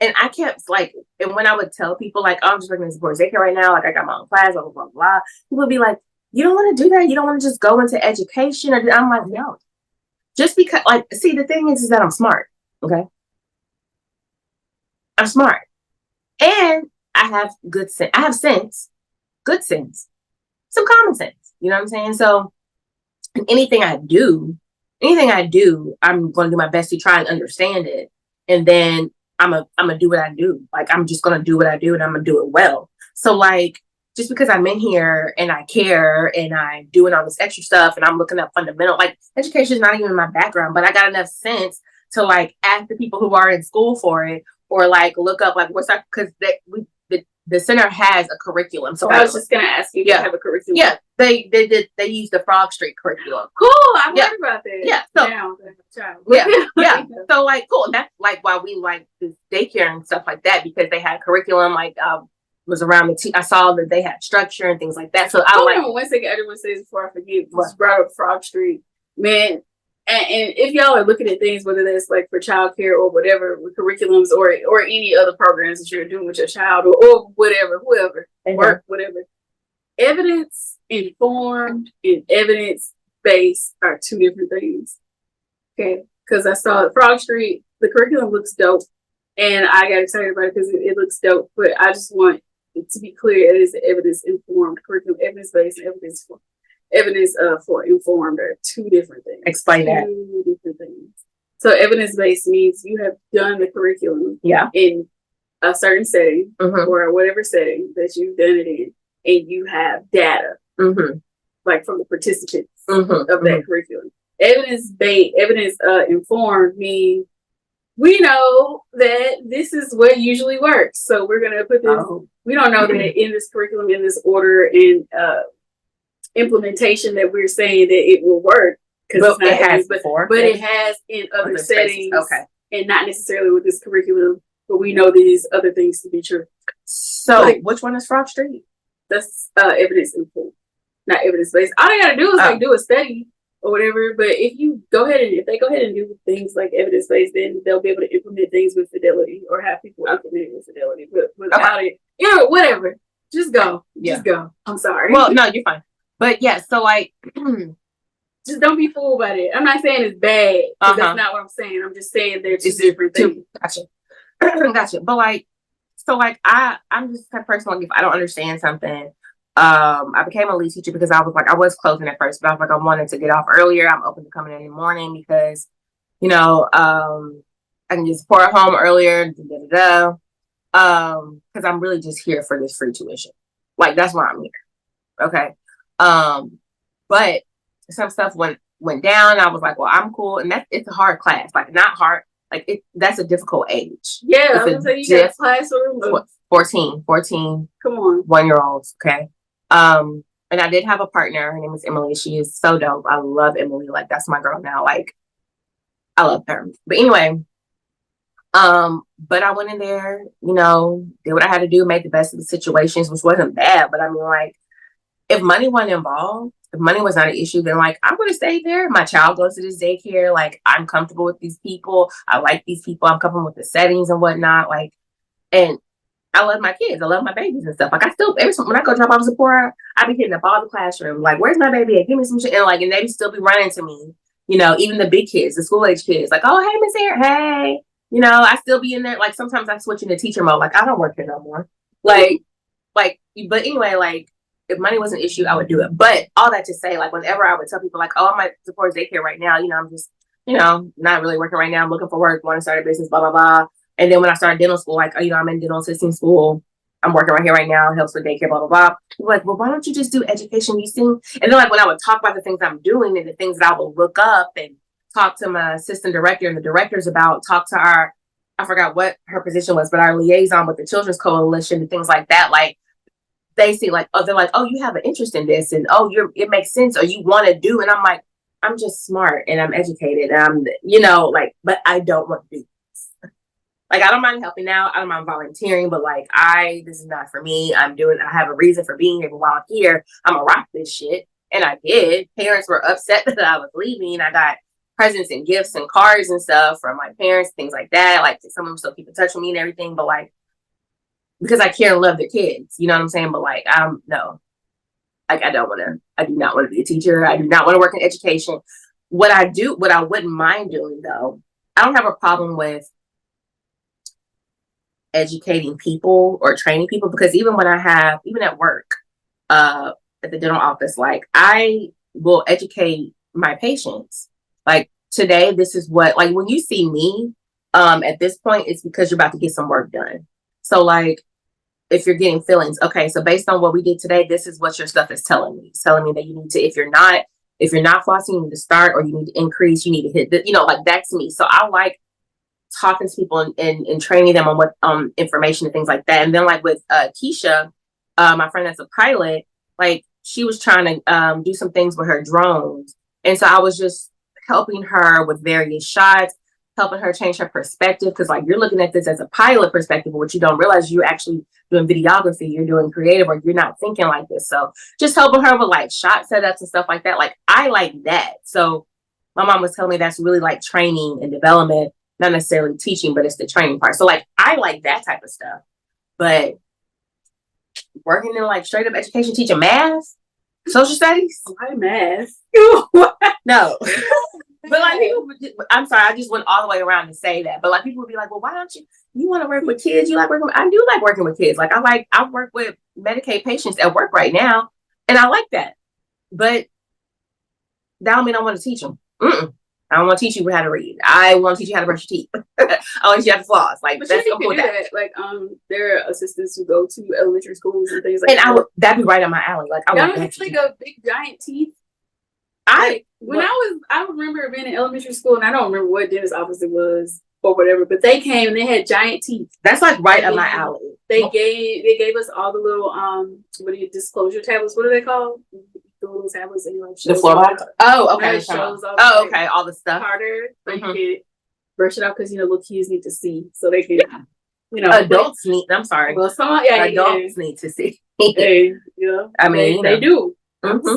and I kept like, and when I would tell people like, oh, I'm just working in support daycare right now, like I got my own class, blah blah blah blah, people would be like, you don't want to do that, you don't want to just go into education, or I'm like, no, just because, like, see, the thing is that I'm smart, okay, I'm smart, and I have good sense, I have sense, good sense, some common sense, you know what I'm saying? So anything I do, I'm going to do my best to try and understand it, and then I'm gonna do what I do. Like I'm just gonna do what I do, and I'm gonna do it well. So like, just because I'm in here and I care and I'm doing all this extra stuff and I'm looking up fundamental, like education is not even my background, but I got enough sense to like ask the people who are in school for it, or like look up like what's that, because the center has a curriculum. So I was just gonna ask you, do you have a curriculum? Yeah, they use the Frog Street curriculum. Cool, I've heard about that. Yeah, so yeah. So like, cool. And that's like why we like this daycare and stuff like that, because they had curriculum. Like was around I saw that they had structure and things like that. So I like. One second, everyone says before I forget. Just brought up Frog Street, man. And if y'all are looking at things, whether that's like for childcare or whatever, with curriculums or any other programs that you're doing with your child or whatever, whoever, work, whatever, evidence informed and evidence based are two different things. Okay, because I saw at Frog Street, the curriculum looks dope, and I got excited about it because it looks dope. But I just want it to be clear: it is evidence informed curriculum, evidence based, evidence for informed are two different things. Explain that. Two different things. So evidence based means you have done the curriculum in a certain setting or whatever setting that you've done it in, and you have data like from the participants of that curriculum. Evidence based, evidence informed means we know that this is what usually works. So we're gonna put this. We don't know that in this curriculum, in this order, in implementation that we're saying that it will work, because it has before, but it has in other settings, and not necessarily with this curriculum. But we know these other things to be true. So, like, which one is Frog Street? That's evidence informed, not evidence based. All they gotta do is like do a study or whatever. But if they go ahead and do things like evidence based, then they'll be able to implement things with fidelity, or have people implement it with fidelity. But without it, whatever. Just go. Just go. I'm sorry. Well, no, you're fine. But yeah, so like, just don't be fooled by it. I'm not saying it's bad. That's not what I'm saying. I'm just saying they're two different things. Gotcha. But like, so like, I'm just the type of person, like, if I don't understand something, I became a lead teacher because I was closing at first, but I was like, I wanted to get off earlier. I'm open to coming in the morning because, I can just support at home earlier, because I'm really just here for this free tuition. Like, that's why I'm here. Okay. But some stuff went down. I was like, well, I'm cool. And it's a hard class, like not hard. Like that's a difficult age. Yeah. I was gonna say you got classroom. 14. Come on. 1-year-olds. Okay. And I did have a partner. Her name is Emily. She is so dope. I love Emily. Like that's my girl now. Like I love her. But anyway, but I went in there, did what I had to do, made the best of the situations, which wasn't bad. But I mean, like, if money wasn't involved, if money was not an issue, then like I'm gonna stay there. My child goes to this daycare. Like I'm comfortable with these people. I like these people. I'm comfortable with the settings and whatnot. Like, and I love my kids. I love my babies and stuff. Like I still, when I go drop off a support, I be hitting up all the classroom. Like, where's my baby at? Give me some shit. And they still be running to me. Even the big kids, the school age kids. Like, oh, hey, Miss Erin, hey. I still be in there. Like sometimes I switch into teacher mode. Like I don't work here no more. But anyway, like. If money was an issue, I would do it. But all that to say, like, whenever I would tell people, like, oh, I'm at support daycare right now, I'm just, not really working right now. I'm looking for work, want to start a business, blah, blah, blah. And then when I started dental school, like, I'm in dental assisting school. I'm working right here right now, helps with daycare, blah, blah, blah. People like, well, why don't you just do education using? And then, like, when I would talk about the things I'm doing and the things that I would look up and talk to my assistant director and the directors about, talk to I forgot what her position was, but our liaison with the Children's Coalition and things like that, like, they see like, oh, they're like, oh, you have an interest in this, and oh, it makes sense, or you want to do, and I'm like, I'm just smart and I'm educated, and I'm, but I don't want to do this. Like, I don't mind helping out, I don't mind volunteering, but like, this is not for me. I have a reason for being here, but while I'm here, I'm gonna rock this shit, and I did. Parents were upset that I was leaving. I got presents and gifts and cards and stuff from my parents, things like that. Like some of them still keep in touch with me and everything, but like because I care and love their kids, you know what I'm saying? But like no, like I do not want to be a teacher. I do not want to work in education. What I wouldn't mind doing though, I don't have a problem with educating people or training people, because even at work, at the dental office, like I will educate my patients. Like today, this is what, like when you see me, at this point, it's because you're about to get some work done. So like if you're getting fillings, okay, so based on what we did today, this is what your stuff is telling me. It's telling me that you need to, if you're not flossing, you need to start, or you need to increase, you need to hit the, like that's me. So I like talking to people and training them on what information and things like that. And then like with Keisha, my friend that's a pilot, like she was trying to do some things with her drones. And so I was just helping her with various shots, helping her change her perspective. Because like you're looking at this as a pilot perspective, but what you don't realize, you're actually doing videography, you're doing creative, or you're not thinking like this. So just helping her with like shot setups and stuff like that. Like I like that. So my mom was telling me that's really like training and development, not necessarily teaching, but it's the training part. So like I like that type of stuff. But working in like straight up education, teaching math, social studies, why math? no. But like people, I'm sorry, I just went all the way around to say that. But like people would be like, well, why don't you want to work with kids? You like working with, I do like working with kids. Like I work with Medicaid patients at work right now, and I like that. But that don't mean I want to teach them. I don't want to teach you how to read. I want to teach you how to brush your teeth. I want to teach you how to floss. Like but that's you can do that. Like there are assistants who go to elementary schools and things like and that. And that'd be right on my alley. Like I want it's like a big giant teeth. I remember being in elementary school, and I don't remember what dentist office it was or whatever, but they came and they had giant teeth. That's like right up my alley. They gave us all the little disclosure tablets. What are they called? The little tablets and like the floor box. Oh, okay. Okay. All the stuff. Harder, so you can brush it out because little kids need to see, so they can. Adults need. I'm sorry. Well, adults need to see. I mean, they do. Mm-hmm.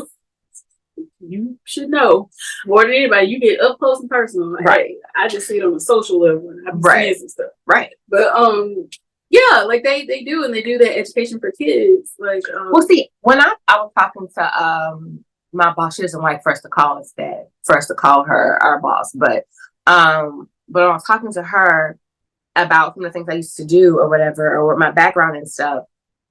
You should know more than anybody. You get up close and personal. Like, right. Hey, I just see it on a social level. And I'm seeing some stuff. Right. But yeah, like they do, and they do that education for kids. Like well, see, when I was talking to my boss, she doesn't like for us to call us that, for us to call her our boss. But I was talking to her about some of the things I used to do or whatever, or my background and stuff.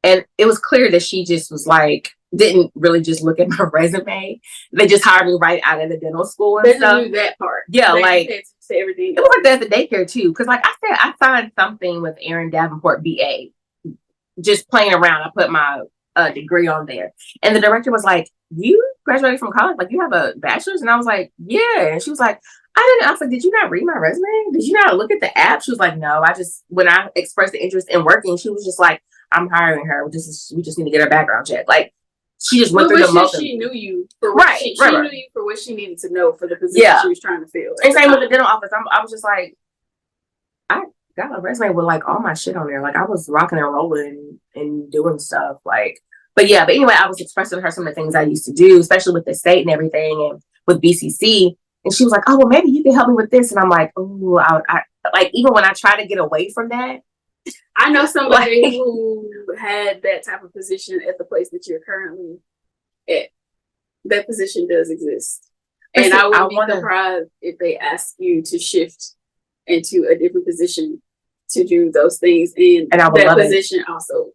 And it was clear that she just was like, didn't really just look at my resume. They just hired me right out of the dental school and stuff. Knew that part. Yeah, they like say everything. It was like that at the daycare too. Because like I said, I signed something with Erin Davenport BA, just playing around. I put my degree on there, and the director was like, "You graduated from college? Like you have a bachelor's?" And I was like, "Yeah." And she was like, "I didn't." I was like, "Did you not read my resume? Did you not look at the app?" She was like, "No." When I expressed the interest in working, she was just like, "I'm hiring her. We just need to get her background check." Like she just went through the motions. She knew you for what she knew you for what she needed to know for the position she was trying to fill. And same with the dental office. I was just like, I got a resume with like all my shit on there. Like I was rocking and rolling and doing stuff. Like, but anyway, I was expressing to her some of the things I used to do, especially with the state and everything, and with BCC. And she was like, "Oh, well, maybe you can help me with this." And I'm like, "Oh, I like even when I try to get away from that." I know somebody who had that type of position at the place that you're currently at. That position does exist. And I wouldn't be surprised if they ask you to shift into a different position to do those things. And that position also.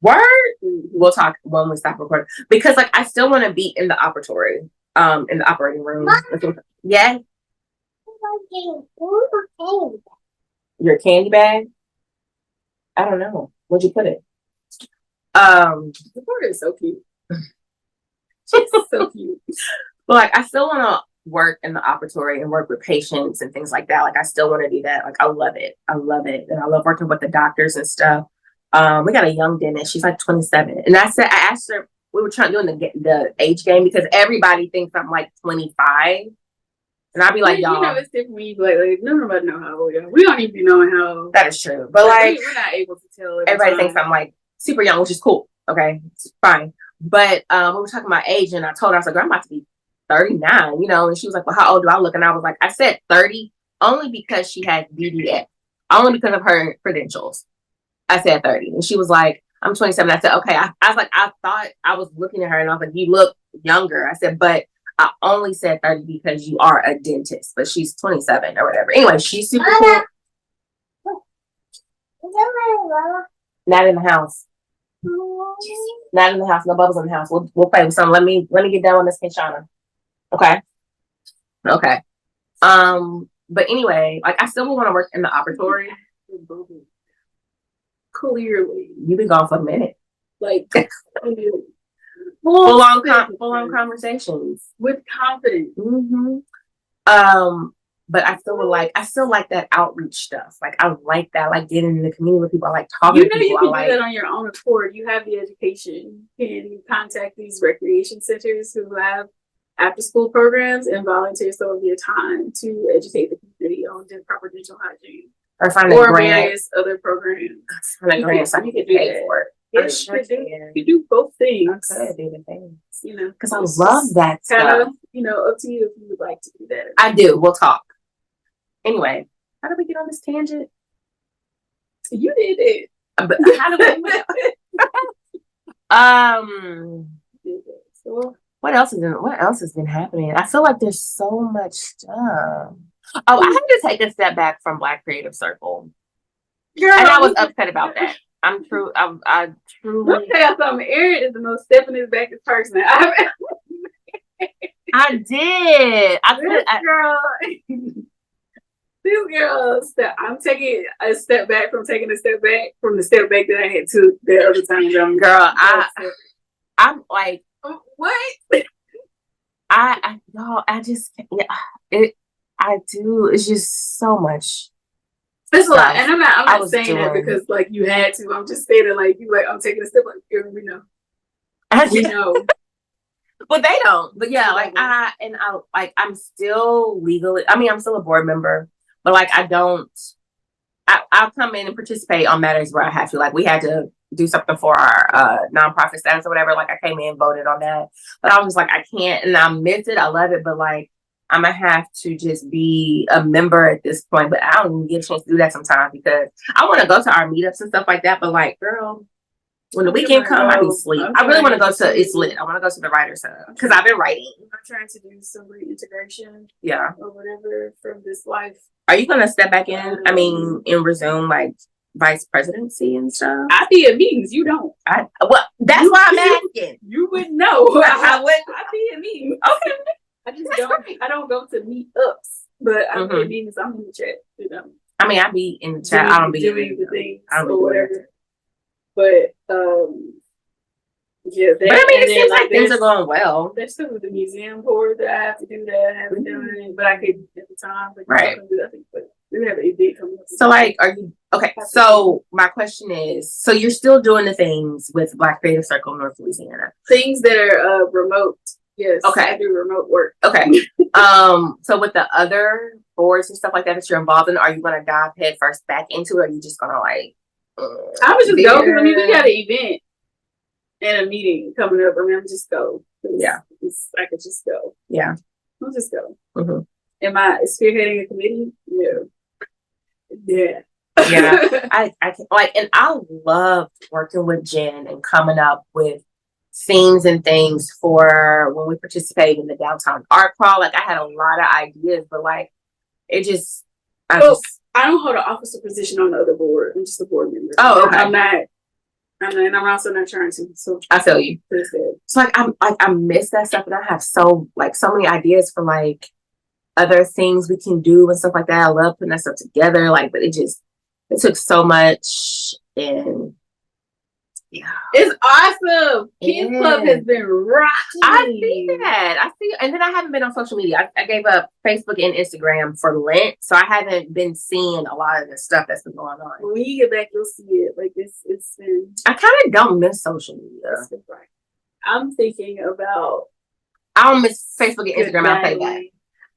Word? We'll talk when we stop recording. Because like I still want to be in the operatory, in the operating room. Yeah. Your candy bag? I don't know. Where'd you put it? The bird is so cute. She's so cute. But like I still want to work in the operatory and work with patients and things like that. Like I still want to do that. Like I love it. And I love working with the doctors and stuff. We got a young dentist. She's like 27. And I asked her, we were trying doing the age game because everybody thinks I'm like 25. And I'd be like, y'all. It's different when you like nobody know how old you are. We don't even be knowing how. That is true. But like, we're not able to tell. Everybody thinks I'm like super young, which is cool. Okay, it's fine. But we were talking about age, and I told her, I was like, I'm about to be 39, you know, and she was like, well, how old do I look? And I was like, I said 30 only because she had BDF, only because of her credentials. I said 30. And she was like, I'm 27. I said, okay. I was like, I thought I was looking at her and I was like, you look younger. I said, but I only said 30 because you are a dentist, but she's 27 or whatever. Anyway, she's super cool. Not in the house. Not in the house. No bubbles in the house. We'll play with some. Let me get done with Miss Kinshana. Okay. Okay. But anyway, like I still want to work in the operatory. Clearly, You've been gone for a minute. Like full on conversations with confidence. Mm-hmm. But I still like that outreach stuff. Like I like that, like getting in the community with people. I like talking to people. You can do that on your own accord. You have the education. Can you contact these recreation centers who have after school programs and volunteer some of your time to educate the community on proper dental hygiene? Or find a grant. Various other programs. Find a grant so I can get paid for it. Yes, you do both things. I could do the things. You know, because I love that stuff. Kind of, you know, up to you if you would like to do that. I do. We'll talk. Anyway, how did we get on this tangent? You did it. But how did we? So what else has been happening? I feel like there's so much stuff. Oh, I had to take a step back from Black Creative Circle. Girl, and I was upset about that. I truly. Let me tell you something. Erin is the most stepping his back person I've ever. I did. This girl, I'm taking a step back from taking a step back from the step back that I had to the other time. Girl, I'm like, what? I just, yeah, I do. It's just so much. It's a lot, and I'm not saying that because like you had to. I'm just saying that like you like I'm taking a step like we know, we know, but they don't. But yeah, like I'm still legally. I mean, I'm still a board member, but like I don't. I'll come in and participate on matters where I have to. Like we had to do something for our nonprofit status or whatever. Like I came in, voted on that, but I was just like I can't, and I miss it. I love it, but like. I'm gonna have to just be a member at this point, but I don't even get a chance to do that sometimes because I want to go to our meetups and stuff like that. But like, girl, when the weekend comes, I be asleep. I really want to go to It's Lit. I want to go to the Writers Hub because I've been writing. I'm trying to do some reintegration, yeah, or whatever from this life. Are you gonna step back in? I mean, and resume like vice presidency and stuff? I be at meetings. You don't. Well, that's why I'm asking. You wouldn't know. I wouldn't. I be at meetings. Okay. I just don't. I don't go to meetups, but I be in meetings. I'm in the chat. You know. I mean, I be in the chat. I don't be doing the things or whatever. But yeah. But I mean, it seems like things are going well. There's still the museum board that I have to do that. I haven't done it, but I could at the time. But right. But we have an event coming up. So like, are you okay? So my question is, so you're still doing the things with Black Creative Circle North Louisiana? Things that are remote. Yes. Okay. I do remote work. Okay. So with the other boards and stuff like that you're involved in, are you gonna dive head first back into it, or are you just gonna like I would just go. I mean, we got an event and a meeting coming up. I mean, I'm just go. Yeah. I could just go. Yeah. I'll just go. Mm-hmm. Am I spearheading a committee? Yeah. Yeah. I can like, and I love working with Jen and coming up with themes and things for when we participate in the downtown art crawl. Like I had a lot of ideas, but like it just I don't hold an officer position on the other board. I'm just a board member. Oh, okay. I'm also not trying to. So I feel you. So like I miss that stuff, and I have so many ideas for like other things we can do and stuff like that. I love putting that stuff together. Like, but it took so much and. Yeah, it's awesome. Kids Club has been rocking. I see that. And then I haven't been on social media. I gave up Facebook and Instagram for Lent, so I haven't been seeing a lot of the stuff that's been going on. When you get back, you'll see it. Like it's been. I kind of don't miss social media. Right. I'm thinking about. I don't miss Facebook and Instagram. I'll say that.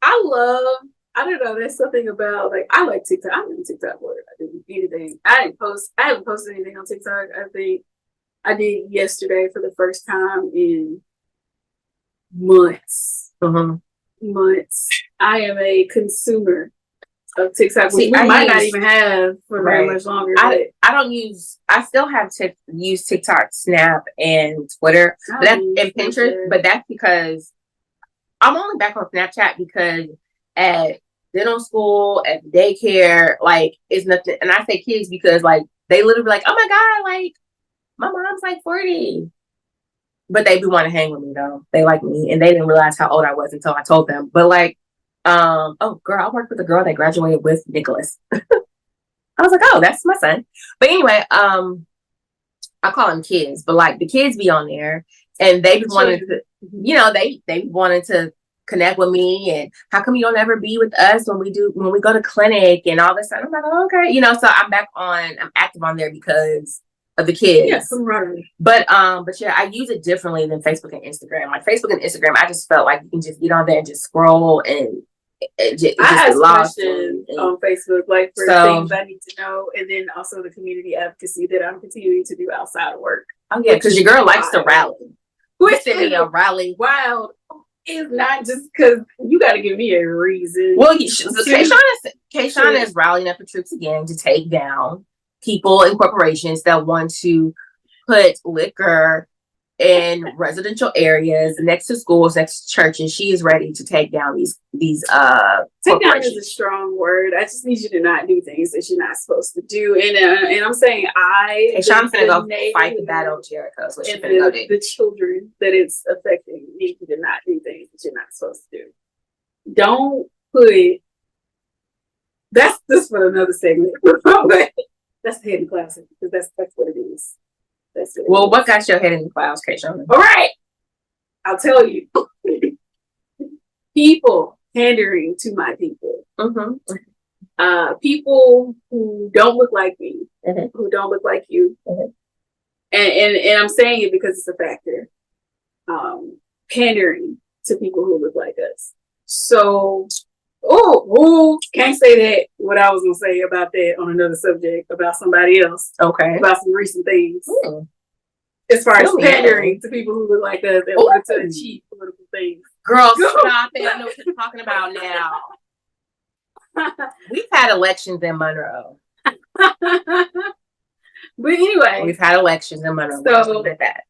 I don't know. There's something about like I like TikTok. I'm in TikTok word. I didn't do anything. I haven't posted anything on TikTok. I think. I did yesterday for the first time in months. months. I am a consumer of TikTok, which we might not even have for very much longer. I don't use. I still have to use TikTok, Snap, and Twitter, and Pinterest. But that's because I'm only back on Snapchat because at dental school, at daycare, like it's nothing. And I say kids because like they literally be like, oh my god, like my mom's like 40. But they do want to hang with me though. They like me, and they didn't realize how old I was until I told them. But like, oh girl, I worked with a girl that graduated with Nicholas. I was like, oh, that's my son. But anyway, I call them kids, but like the kids be on there, and they just wanted to, you know, they wanted to connect with me, and how come you don't ever be with us when we go to clinic and all this stuff. I'm like, oh, okay, you know, so I'm active on there because of the kids. Yes, right. But yeah, I use it differently than Facebook and Instagram. Like Facebook and Instagram, I just felt like you can just get on there and just scroll and I ask questions on Facebook, like for things I need to know, and then also the community advocacy that I'm continuing to do outside of work. Oh yeah, because your girl likes to rally. Who sent me a rally? Wild. It's not just because you got to give me a reason. Well, Kayshawn is rallying up the troops again to take down people and corporations that want to put liquor in residential areas next to schools, next to churches. She is ready to take down these take down is a strong word. I just need you to not do things that you're not supposed to do. And I'm saying Sean's gonna go fight the battle of Jericho. So she's gonna go do. The children that it's affecting need you to not do things that you're not supposed to do. Don't put that's for another segment. That's the hidden classic, because that's what it is. What got your head in the clouds, Kayshawn? All right, I'll tell you. People pandering to my people. People who don't look like me, who don't look like you, and I'm saying it because it's a factor. Pandering to people who look like us. So, can't say that. What I was gonna say about that on another subject about somebody else. Okay, about some recent things. As far as pandering to people who look like us in order to achieve political things. Girl, stop it. I know what you're talking about now. We've had elections in Monroe. But anyway. We've had elections in Monroe. So, that.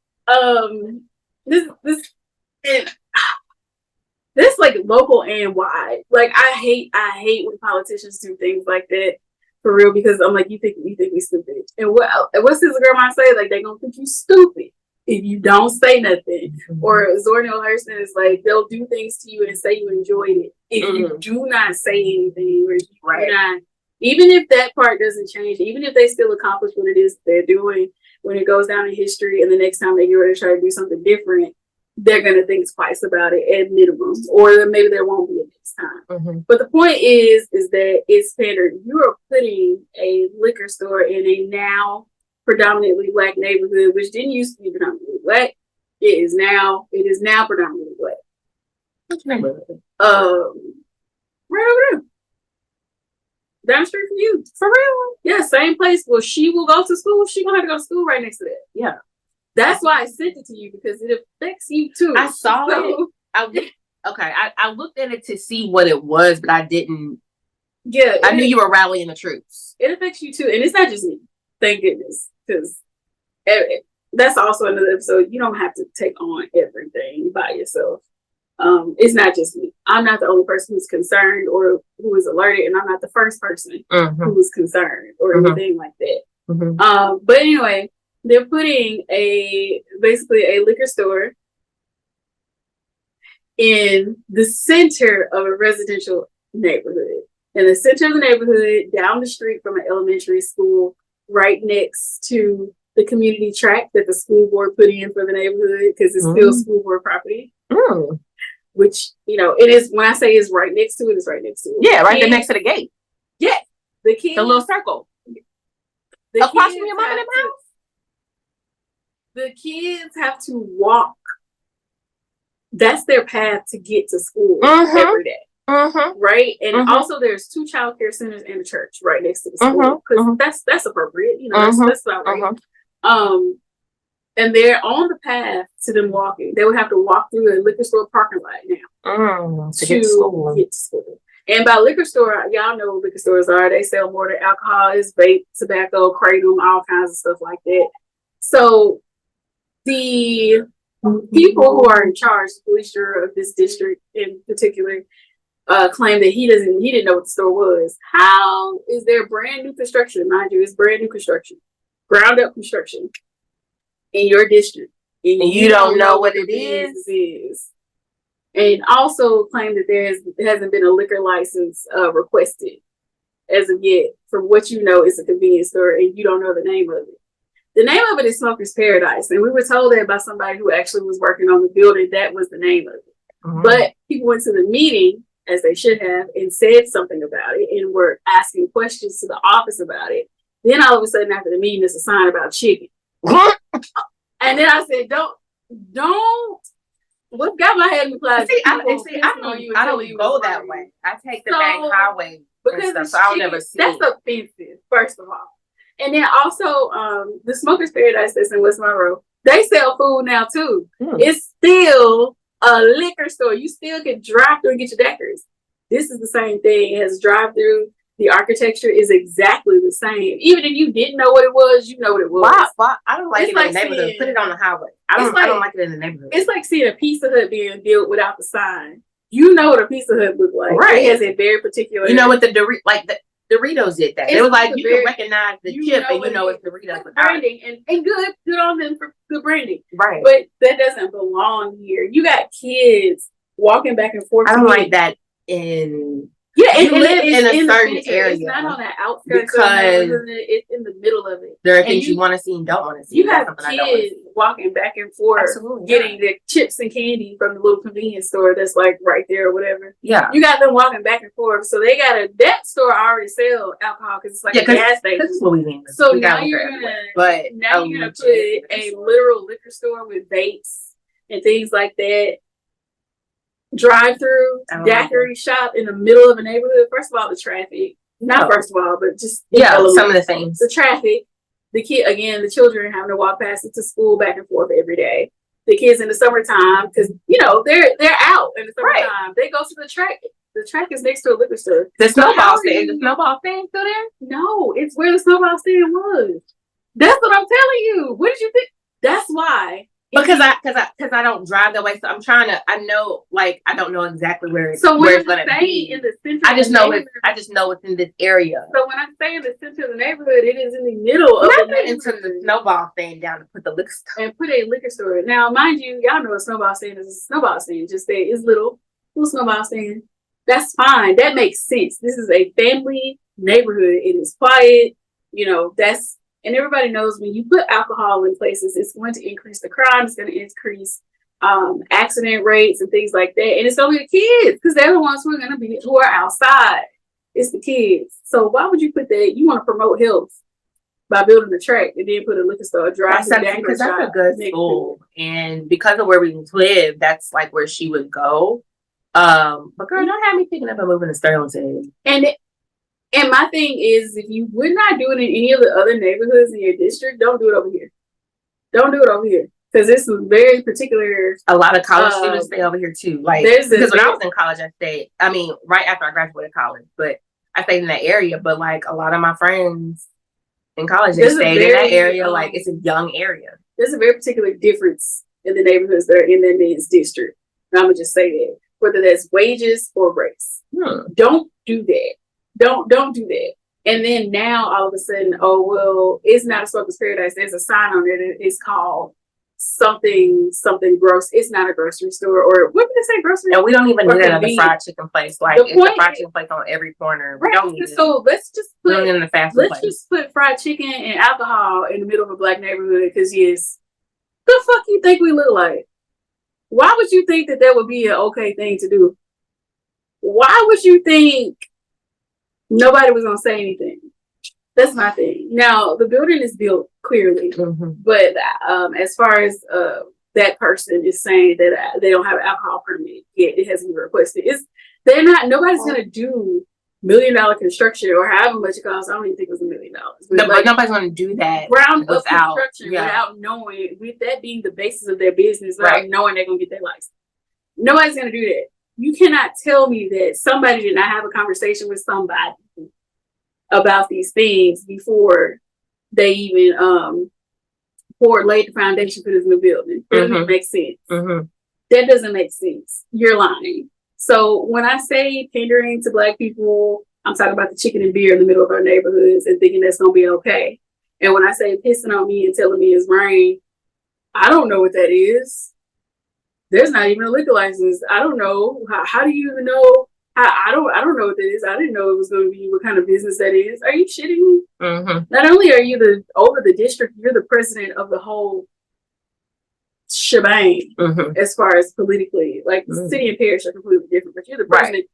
This like local and wide. Like I hate when politicians do things like that. For real, because I'm like, you think we stupid. And what's this girl might say? Like, they gonna think you stupid if you don't say nothing. Or Zornell Hurston is like, they'll do things to you and say you enjoyed it. If you do not say anything, or you do not, even if that part doesn't change, even if they still accomplish what it is they're doing, when it goes down in history and the next time they get ready to try to do something different, they're going to think twice about it at minimum, or maybe there won't be a next time. But the point is that it's pandering. You are putting a liquor store in a now predominantly Black neighborhood, which didn't used to be predominantly Black. It is now predominantly Black. Which neighborhood? Right over there. Down the street from you. For real? Yeah, same place. Well, she will go to school. She gonna have to go to school right next to that. Yeah. That's why I sent it to you, because it affects you too. I saw it. I looked at it to see what it was, but I didn't. Yeah, I knew you were rallying the troops. It affects you too, and it's not just me. Thank goodness, because that's also another episode. You don't have to take on everything by yourself. It's not just me. I'm not the only person who's concerned or who is alerted, and I'm not the first person who was concerned or anything like that. But anyway. They're putting basically a liquor store in the center of a residential neighborhood. In the center of the neighborhood, down the street from an elementary school, right next to the community tract that the school board put in for the neighborhood, because it's still school board property. Which, you know, it is, when I say it's right next to it, it's right next to it. Yeah, right there next to the gate. Yeah. The little circle. Across from your mom and them house? The kids have to walk. That's their path to get to school every day. Right? And also there's 2 child care centers and a church right next to the school. Because that's appropriate. You know, that's about right. and they're on the path to them walking. They would have to walk through a liquor store parking lot now to get to school. And by liquor store, y'all know what liquor stores are. They sell more than alcohol, it's vape, tobacco, kratom, all kinds of stuff like that. So the people who are in charge, the police bureau of this district in particular, claim that he didn't know what the store was. How is there brand new construction? Mind you, it's brand new construction, ground up construction in your district, and you don't know what it is. And also claim that there hasn't been a liquor license requested as of yet. From what you know, it's a convenience store, and you don't know the name of it. The name of it is Smoker's Paradise, and we were told that by somebody who actually was working on the building. That was the name of it. But people went to the meeting, as they should have, and said something about it, and were asking questions to the office about it. Then all of a sudden, after the meeting, there's a sign about chicken. And then I said, don't. What got my head in the closet? I don't go that way. I take the back highway because so I'll never see. That's offensive, first of all. And then also, the Smoker's Paradise that's in West Monroe, they sell food now too. It's still a liquor store. You still can drive through and get your Deckers. This is the same thing. It has a drive-through. The architecture is exactly the same. Even if you didn't know what it was, you know what it was. Why? I don't like it in the neighborhood. Put it on the highway. I don't like it in the neighborhood. It's like seeing a Pizza Hut being built without the sign. You know what a Pizza Hut looks like. Right. It has a very particular. You know what the Doritos did that. It was like you can recognize the chip and you know it's Doritos. Branding and good on them for good branding. Right. But that doesn't belong here. You got kids walking back and forth. I don't like that in. Yeah, you live in a certain area. It's not on that outskirts because it's in the middle of it. There are things you want to see and don't want to see. You have kids walking back and forth, getting the chips and candy from the little convenience store that's like right there or whatever. Yeah, you got them walking back and forth, so they got that store already sell alcohol because it's like a gas station. This is what we mean. So now you're gonna put a literal liquor store with vapes and things like that. Drive-through daiquiri shop in the middle of a neighborhood. First of all, the traffic. Not first of all, but just some of the things. The traffic. The children having to walk past it to school back and forth every day. The kids in the summertime, because they're out in the summertime. Right. They go to the track. The track is next to a liquor store. The snowball stand. The snowball stand still there? No, it's where the snowball stand was. That's what I'm telling you. What did you think? That's why. Because I don't drive that way, so I'm trying to. I don't know exactly where it's going to be. In the center, I just know it's in this area. So when I say in the center of the neighborhood, it is in the middle of the neighborhood. Into the snowball stand down to put the liquor store and put a liquor store. Now, mind you, y'all know a snowball stand is a snowball stand. Just say it's little snowball stand. That's fine. That makes sense. This is a family neighborhood. It is quiet. And everybody knows when you put alcohol in places, it's going to increase the crime. It's going to increase accident rates and things like that. And it's going to be the kids because they're the ones who are outside. It's the kids. So why would you put that? You want to promote health by building a track and then put a liquor store, because that's a good school. And because of where we live, that's like where she would go. But girl, don't have me picking up and moving to Sterling. And my thing is, if you would not do it in any of the other neighborhoods in your district, don't do it over here. Don't do it over here. Because it's very particular. A lot of college students stay over here too. Because when I was in college, right after I graduated college, but I stayed in that area. But a lot of my friends in college, they stayed in that area. It's a young area. There's a very particular difference in the neighborhoods that are in that men's district. And I'm going to just say that. Whether that's wages or race. Don't do that. Don't do that. And then now all of a sudden, it's not a Smoker's Paradise. There's a sign on there that is called something gross. It's not a grocery store, or what did they say? Grocery? And we don't even need another fried chicken place. It's a fried chicken place on every corner. Right. We don't need so let's just put in the fast food place. Just put fried chicken and alcohol in the middle of a black neighborhood. Because the fuck you think we look like? Why would you think that would be an okay thing to do? Why would you think nobody was going to say anything? That's my thing. Now, the building is built clearly, but as far as that person is saying that they don't have an alcohol permit yet, it hasn't been requested. Nobody's going to do $1 million construction or however much it costs. I don't even think it was $1 million. But nobody's going to do that ground up construction without knowing, with that being the basis of their business, without knowing they're going to get their license. Nobody's going to do that. You cannot tell me that somebody did not have a conversation with somebody about these things before they even laid the foundation for this new building. That doesn't make sense. That doesn't make sense. You're lying. So when I say pandering to Black people, I'm talking about the chicken and beer in the middle of our neighborhoods and thinking that's going to be okay. And when I say pissing on me and telling me it's rain, I don't know what that is. There's not even a liquor license. I don't know. How do you even know? I don't know what that is. I didn't know it was going to be what kind of business that is. Are you shitting me? Not only are you over the district, you're the president of the whole shebang as far as politically. Like city and parish are completely different, but you're the president.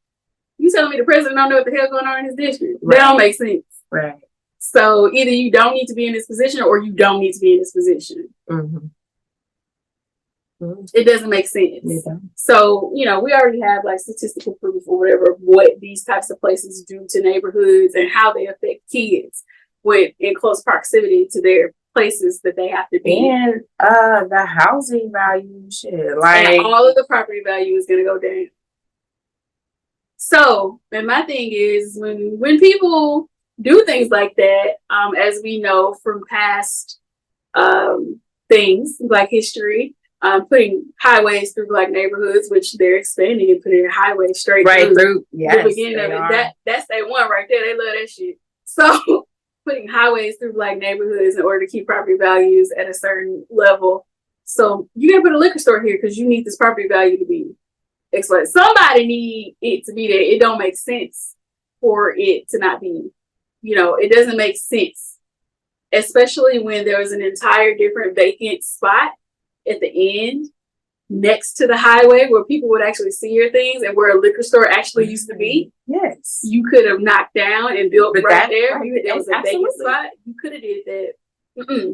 You telling me the president don't know what the hell going on in his district? That don't make sense. Right. So either you don't need to be in this position or you don't need to be in this position. It doesn't make sense. So, we already have like statistical proof or whatever of what these types of places do to neighborhoods and how they affect kids when in close proximity to their places that they have to be. And the housing value shit. Like, and all of the property value is gonna go down. So, and my thing is when people do things like that, as we know from past things, Black history, putting highways through Black neighborhoods, which they're expanding and putting a highway straight through. Yes, the beginning of it. That's that one right there. They love that shit. So putting highways through Black neighborhoods in order to keep property values at a certain level. So you gotta put a liquor store here because you need this property value to be explained. Somebody need it to be there. It don't make sense for it to not be. It doesn't make sense, especially when there was an entire different vacant spot at the end next to the highway where people would actually see your things and where a liquor store actually used to be. Yes. You could have knocked down and built right there. There was a vacant spot. You could have did that.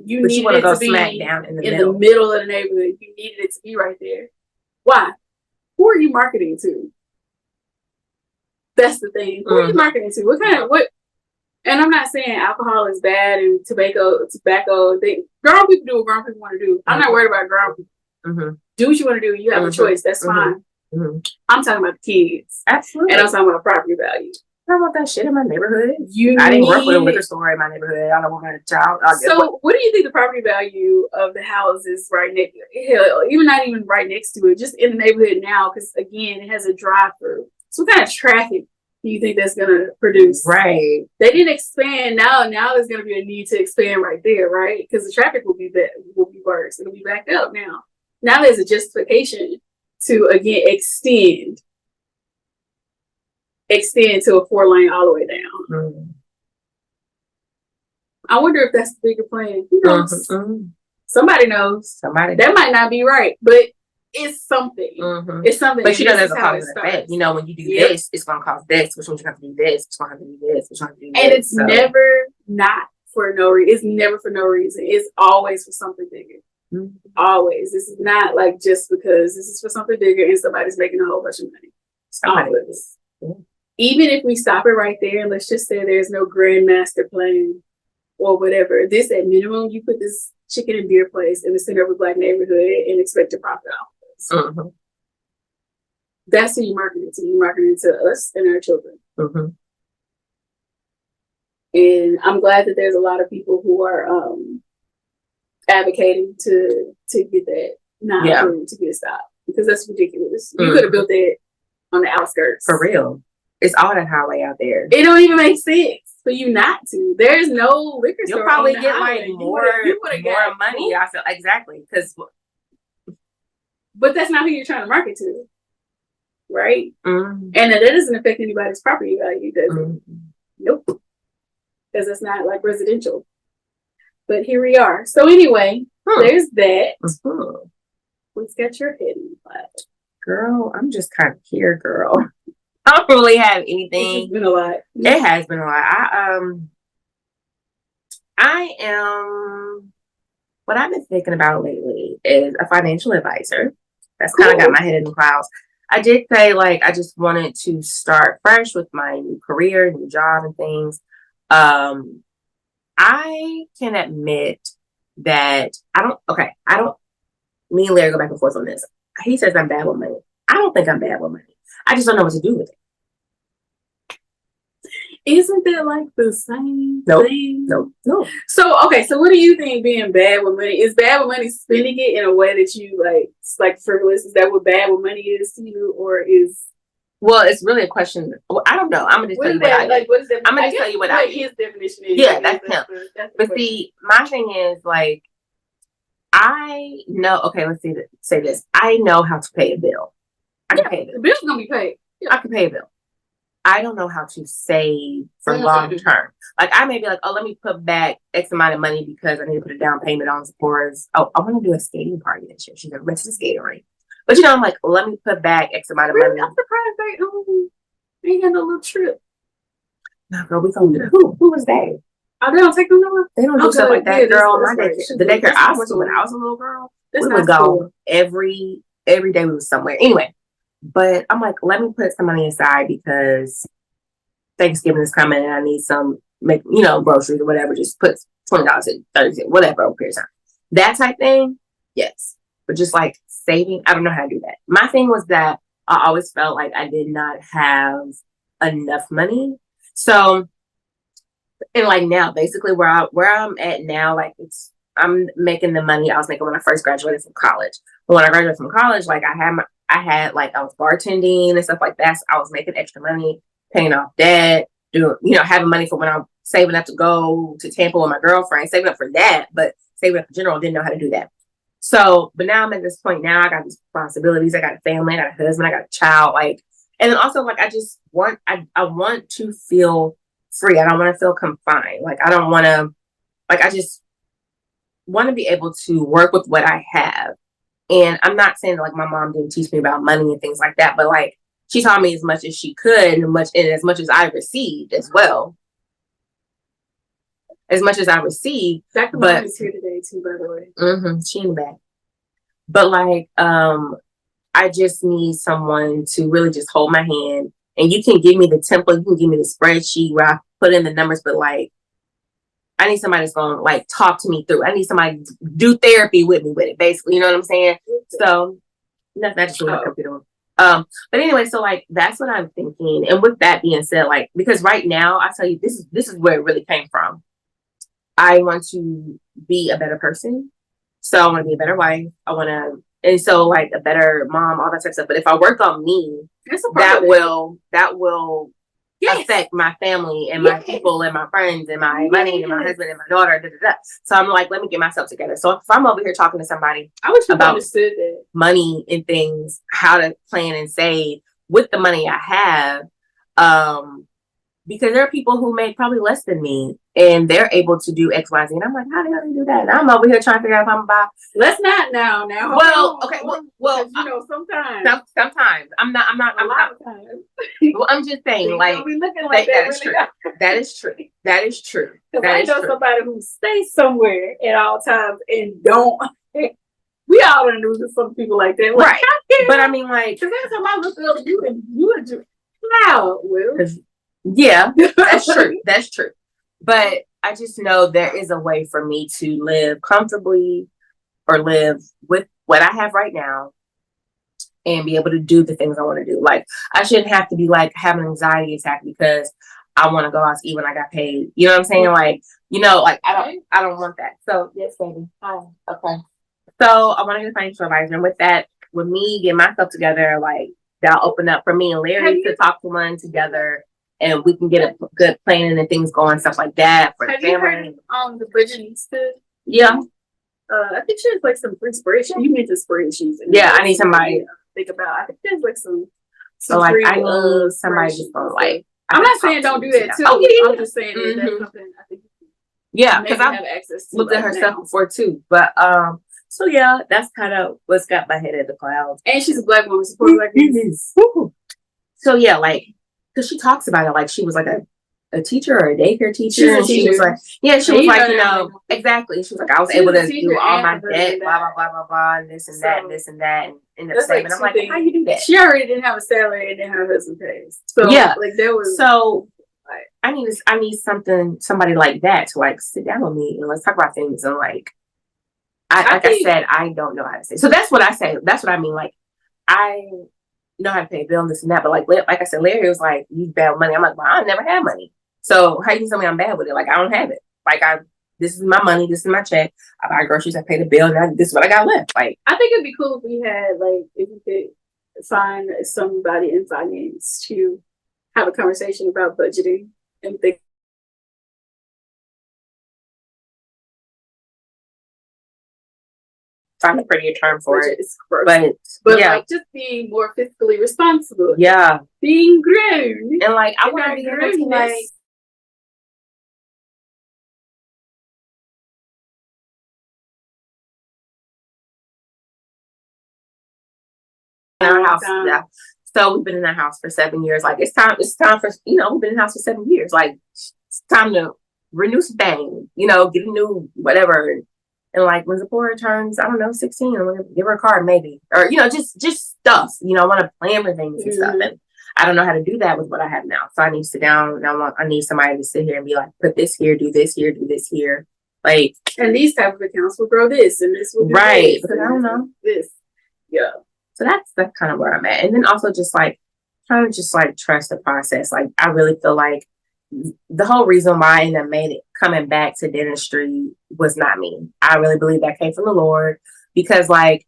You needed it to be smack down in the middle of the neighborhood. You needed it to be right there. Why? Who are you marketing to? That's the thing. Who are you marketing to? What? And I'm not saying alcohol is bad and tobacco. Grown people do what grown people want to do. I'm not worried about grown people. Do what you want to do. You have a choice. That's fine. I'm talking about the kids. Absolutely. And I'm talking about property value. I don't want that shit in my neighborhood. I didn't grow up with a liquor store in my neighborhood. I don't want my child. So what do you think the property value of the houses right next, even not even right next to it, just in the neighborhood now? Because again, it has a drive-through. So what kind of traffic do you think that's going to produce? Right. They didn't expand. Now there's going to be a need to expand right there, right? Because the traffic will be worse. It'll be backed up now. Now there's a justification to, again, extend to a 4-lane all the way down. I wonder if that's the bigger plan. Who knows? Somebody knows. That might not be right, but it's something. It's something. But there's a cause and effect. When you do this, it's going to cause this. Which means you have to do this. It's going to have to do this. Which have to do this. And it's never not for no reason. It's never for no reason. It's always for something bigger. Always. This is not like just because. This is for something bigger and somebody's making a whole bunch of money. Always. Even if we stop it right there and let's just say there's no grand master plan or whatever, this at minimum, you put this chicken and beer place in the center of a Black neighborhood and expect to profit off this. That's who you're marketing to. You're marketing to us and our children. And I'm glad that there's a lot of people who are advocating to get that not approved, to get it stopped, because that's ridiculous. You could have built that on the outskirts. For real. It's all that highway out there. It don't even make sense for you not to. There's no liquor store. You'll probably get like more money. I feel exactly because. But that's not who you're trying to market to, right? And that doesn't affect anybody's property value, does it? Nope, because it's not like residential. But here we are. So anyway, there's that. What's got your head in the flat? Girl, I'm just kind of here, girl. I don't really have anything. It's been a lot. It has been a lot. I am. What I've been thinking about lately is a financial advisor. That's kind of got my head in the clouds. I did say like I just wanted to start fresh with my new career, new job, and things. Um, I can admit that I don't. Okay, I don't. Me and Larry go back and forth on this. He says I'm bad with money. I don't think I'm bad with money. I just don't know what to do with it. Isn't that like the same thing? No. So okay, so what do you think being bad with money is? Bad with money spending it in a way that you like, it's like frivolous. Is that what bad with money is to you, or is? Well, it's really a question. Well, I don't know. I'm gonna just tell you what I like. What is that? I'm gonna just tell you what I his definition is. Yeah, that's him. But see, my thing is like I know. Okay, let's say this. I know how to pay a bill. I can pay a bill. The bill's gonna be paid. Yeah. I can pay a bill. I don't know how to save for long term. Like I may be like, oh, let me put back X amount of money because I need to put a down payment on Sephora's. Oh, I want to do a skating party this year. She's never been to the skating rink. But you know, I'm like, let me put back X amount of money. I'm surprised they ain't got no little trip. No, girl, we gonna do who was that? Oh, they don't take them nowhere? They don't do stuff like that, girl. My daycare, the daycare I went to when I was a little girl, we would go every day we was somewhere. Anyway. But I'm like, let me put some money aside because Thanksgiving is coming and I need some, groceries or whatever. Just put $20 in, 30 whatever over period of time. That type thing, yes. But just like saving, I don't know how to do that. My thing was that I always felt like I did not have enough money. So, and like now, basically where I'm at now, like I'm making the money I was making when I first graduated from college. But when I graduated from college, like I was bartending and stuff like that. So I was making extra money, paying off debt, having money for when I'm saving up to go to Tampa with my girlfriend, saving up for that, but saving up in general, didn't know how to do that. So, but now I'm at this point now, I got these responsibilities. I got a family, I got a husband, I got a child, and then also like, I want to feel free. I don't want to feel confined. Like, I don't want to, I just want to be able to work with what I have. And I'm not saying that like my mom didn't teach me about money and things like that, but like she taught me as much as she could and as much as I received as well. As much as I received. Dr. Mom is here today too, by the way. She in the back. But like, I just need someone to really just hold my hand. And you can give me the template, you can give me the spreadsheet where I put in the numbers, but like I need somebody that's going to like talk to me through. I need somebody to do therapy with me with it, basically. You know what I'm saying? So that's just what I'm computer. But anyway, so like that's what I'm thinking. And with that being said, like because right now I tell you this is where it really came from. I want to be a better person. So I want to be a better wife. And so like a better mom, all that type of stuff. But if I work on me, that will affect my family and my people and my friends and my money and my husband and my daughter. So I'm like, let me get myself together. So if I'm over here talking to somebody about money and things, how to plan and save with the money I have, because there are people who make probably less than me and they're able to do X, Y, Z. And I'm like, how the hell do you do that? And I'm over here trying to figure out if I'm about. Let's not now. Well, okay. Well, sometimes I'm not. Well, I'm just saying, like, be looking like that is true. That is true. That is true. Because I know somebody who stays somewhere at all times and don't. We all know some people like that, like, right? But I mean, like, because every time I look at you and you are just wow, Will. Yeah, that's true. That's true. But I just know there is a way for me to live comfortably or live with what I have right now and be able to do the things I want to do. Like I shouldn't have to be like having an anxiety attack because I want to go out to eat when I got paid. You know what I'm saying? Like, like I don't want that. So yes, baby. Hi. Okay. So I want to get a financial advisor. And with that, with me getting myself together, like that'll open up for me and Larry to talk to one together. And we can get a good planning and things going, stuff like that for the family. Have you heard of the budgeting stuff? Yeah. I think she has like some free spreadsheets. You need the spreadsheets. Yeah, I need somebody to think about. I think there's like some like free, I need somebody just going like. I'm not saying don't do that too. Oh, I'm just saying that's something I think. Yeah, because I have access to looked at her stuff before too, but so yeah, that's kind of what's got my head in the clouds. And she's a Black woman, supporting Black women. So yeah, like. Because she talks about it like she was like a a teacher or a daycare teacher. She's a and she was teacher. like, yeah, she And was you like, know that. exactly. She was like, I was She was able a to teacher do all and my her debt, husband blah, blah, died. blah, blah, blah, and this and that, and So, this and that, and end up That's saving. like I'm two like, things. how you do that? She already didn't have a salary and then her husband pays. So Yeah. like there was So I need somebody like that to like sit down with me and let's talk about things. And like I said, I don't know how to say. So that's what I say. That's what I mean. Like I know how to pay a bill and this and that, but like I said, Larry was like, you bad money. I'm like, well, I never had money. So how you can tell me I'm bad with it? Like I don't have it. Like this is my money, this is my check. I buy groceries, I pay the bill, and this is what I got left. Like I think it'd be cool if we had like if you could find somebody in finance to have a conversation about budgeting and think. Find a prettier term for it. But yeah, like just being more fiscally responsible. Yeah. Being grown. And like I want to be able to like in our house. Yeah. So we've been in that house for 7 years. Like it's time for we've been in the house for 7 years. Like it's time to renew some things, get a new whatever. And like when Zipporah turns, I don't know, 16, I'm gonna give her a card maybe. Or, just stuff. I want to plan for things and stuff. And I don't know how to do that with what I have now. So I need to sit down and I need somebody to sit here and be like, put this here, do this here, do this here. Like, and these type of accounts will grow this and this will do right. This, because I don't know. This. Yeah. So that's kind of where I'm at. And then also just like trying to just like trust the process. Like I really feel like the whole reason why I ended up coming back to dentistry was not me. I really believe that came from the Lord because like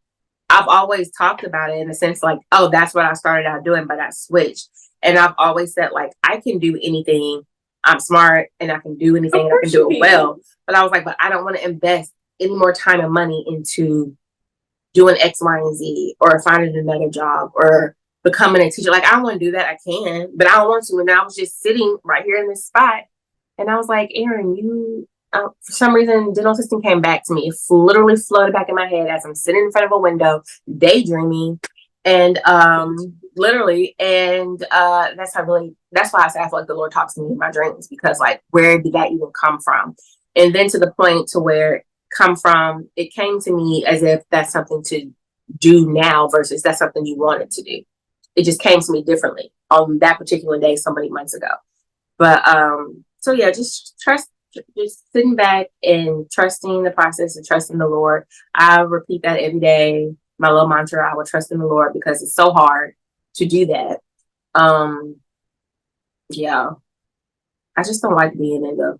I've always talked about it in the sense like, oh, that's what I started out doing, but I switched. And I've always said like, I can do anything. I'm smart and I can do anything and I can do it well. But I was like, but I don't want to invest any more time and money into doing X, Y, and Z or finding another job or becoming a teacher. Like, I don't want to do that. I can, but I don't want to. And I was just sitting right here in this spot. And I was like, Aaron, you, for some reason, dental assistant came back to me. It literally floated back in my head as I'm sitting in front of a window, daydreaming. And literally, and that's why I say I feel like the Lord talks to me in my dreams, because like, where did that even come from? And then to the point to where it came to me as if that's something to do now versus that's something you wanted to do. It just came to me differently on that particular day, so many months ago. But so yeah, just sitting back and trusting the process and trusting the Lord. I repeat that every day. My little mantra, I will trust in the Lord, because it's so hard to do that. Yeah. I just don't like being in the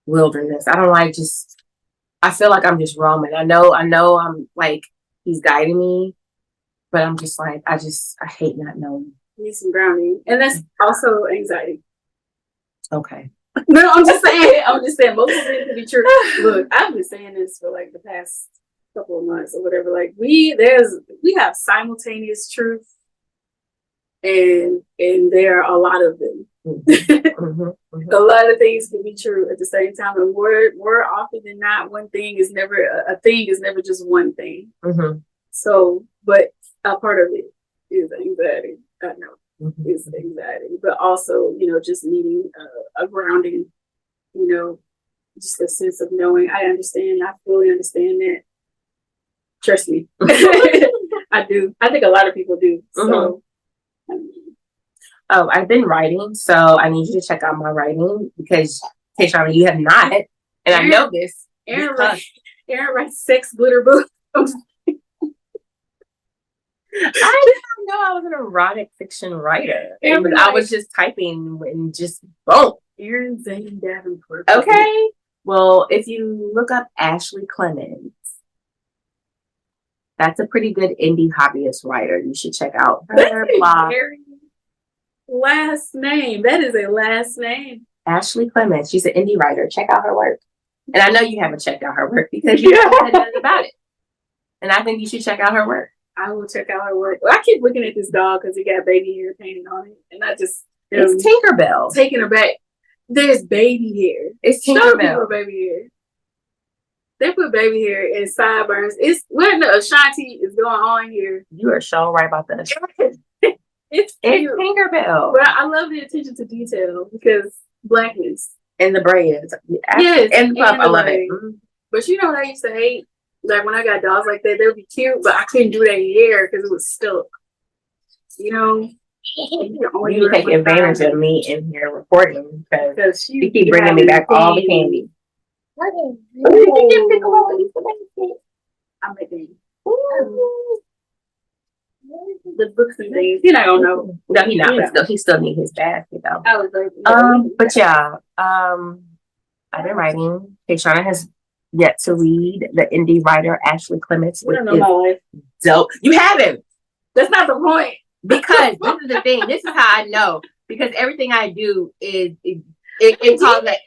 wilderness. I don't like I feel like I'm just roaming. I know I'm like, he's guiding me, but I'm just like, I hate not knowing. You need some grounding. And that's also anxiety. Okay. No, I'm just saying most of it can be true. Look, I've been saying this for like the past couple of months or whatever. Like we have simultaneous truth and there are a lot of them. A lot of things can be true at the same time, and more often than not, a thing is never just one thing. So, but a part of it is anxiety. I know it's anxiety, but also just needing a grounding, just a sense of knowing. I fully understand that. Trust me. I do. I think a lot of people do. So. Oh, I've been writing, so I need you to check out my writing, because Tayshauna, you have not, and I know this. Aaron writes sex glitter books. I didn't know I was an erotic fiction writer. I was just typing and just boom. Aaron Zane Davenport. Okay. Well, if you look up Ashley Clemens, that's a pretty good indie hobbyist writer. You should check out her blog. Last name. That is a last name. Ashley Clemens. She's an indie writer. Check out her work. And I know you haven't checked out her work because you haven't said nothing about it. And I think you should check out her work. I will check out her work. Well, I keep looking at this dog because he got baby hair painted on it. And I just... It's Tinkerbell. Taking her back. There's baby hair. It's Tinkerbell. Baby hair. They put baby hair in sideburns. It's what the Ashanti is going on here. You are so right about that. It's Tinkerbell. But I love the attention to detail, because blackness. And the braids. Yes. And the puff, I love it. But you know what I used to hate? Like when I got dogs like that, they would be cute, but I couldn't do their hair because it was stuck. You know? You need to take advantage of me in here recording because you keep bringing me back all the candy. I'm making the books and things. You're not gonna know. No, he's not. But he still need his basket though. I was like, but yeah, I've been writing. Kayshana has yet to read the indie writer Ashley Clements. I don't know my life. Dope. You haven't. That's not the point. Because this is the thing. This is how I know. Because everything I do is it calls that.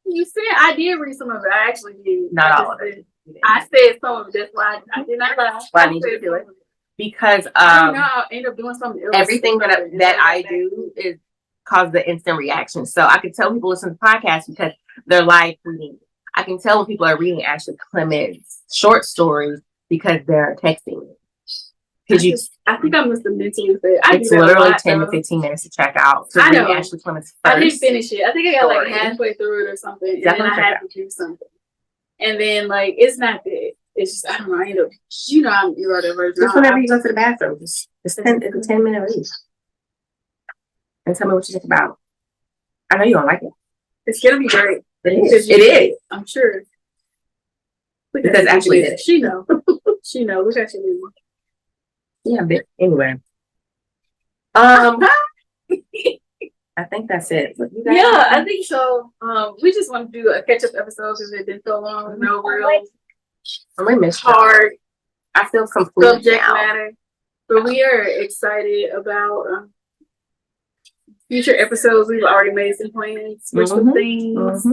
You said I did read some of it. I actually did. Not all of it. I said some of it. That's why I did not lie. Why did you do it? Because I know I'll end up doing something else. Everything that I do is cause the instant reaction. So I can tell people listen to the podcast because they're live reading. I can tell when people are reading Ashley Clements short stories because they're texting me. I think I must have mentally said it's literally 10 to 15 minutes to check out. To read Ashley Clements first. I didn't finish it. I think I got like halfway through it or something. And then I had to do something. And then like it's not that. It's just I don't know. I end up I'm neurodivergent. Just whenever you go to the bathroom, just it's a 10-minute read. And tell me what you think about. I know you don't like it. It's gonna be great. It is. I'm sure. Because Ashley did it. She know. She know. Look at you. Yeah, but anyway. I think that's it. Yeah, I think so. We just want to do a catch-up episode because it's been so long. No real hard. I feel complete subject now. matter. But we are excited about future episodes. We've already made some plans for some things.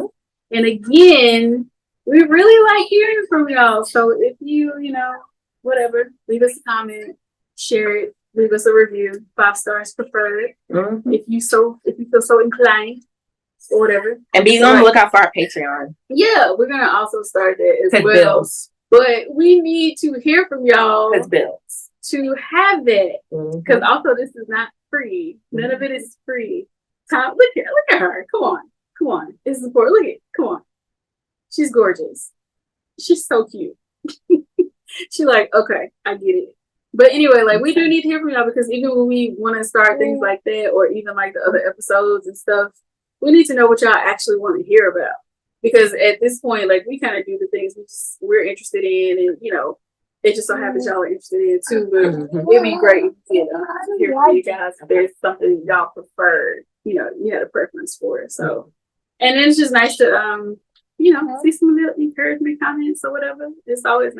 And again, we really like hearing from y'all. So if you whatever, leave us a comment, share it, leave us a review, 5 stars preferred. If you feel so inclined, or whatever. And be on the lookout for our Patreon. Yeah, we're gonna also start that as well. Bills. But we need to hear from y'all. Because bills. To have that. Because also this is not free. None of it is free. Tom, look at her. Come on. This is important. Look at it. Come on. She's gorgeous. She's so cute. She's like, okay, I get it. But anyway, like we do need to hear from y'all because even when we want to start things like that, or even like the other episodes and stuff, we need to know what y'all actually want to hear about. Because at this point, like we kind of do the things we're interested in, and it just so happens y'all are interested in too. But it'd be great to hear from you guys if there's something y'all prefer. You had a preference for it. So, and it's just nice to see some little encouragement comments or whatever. It's always nice.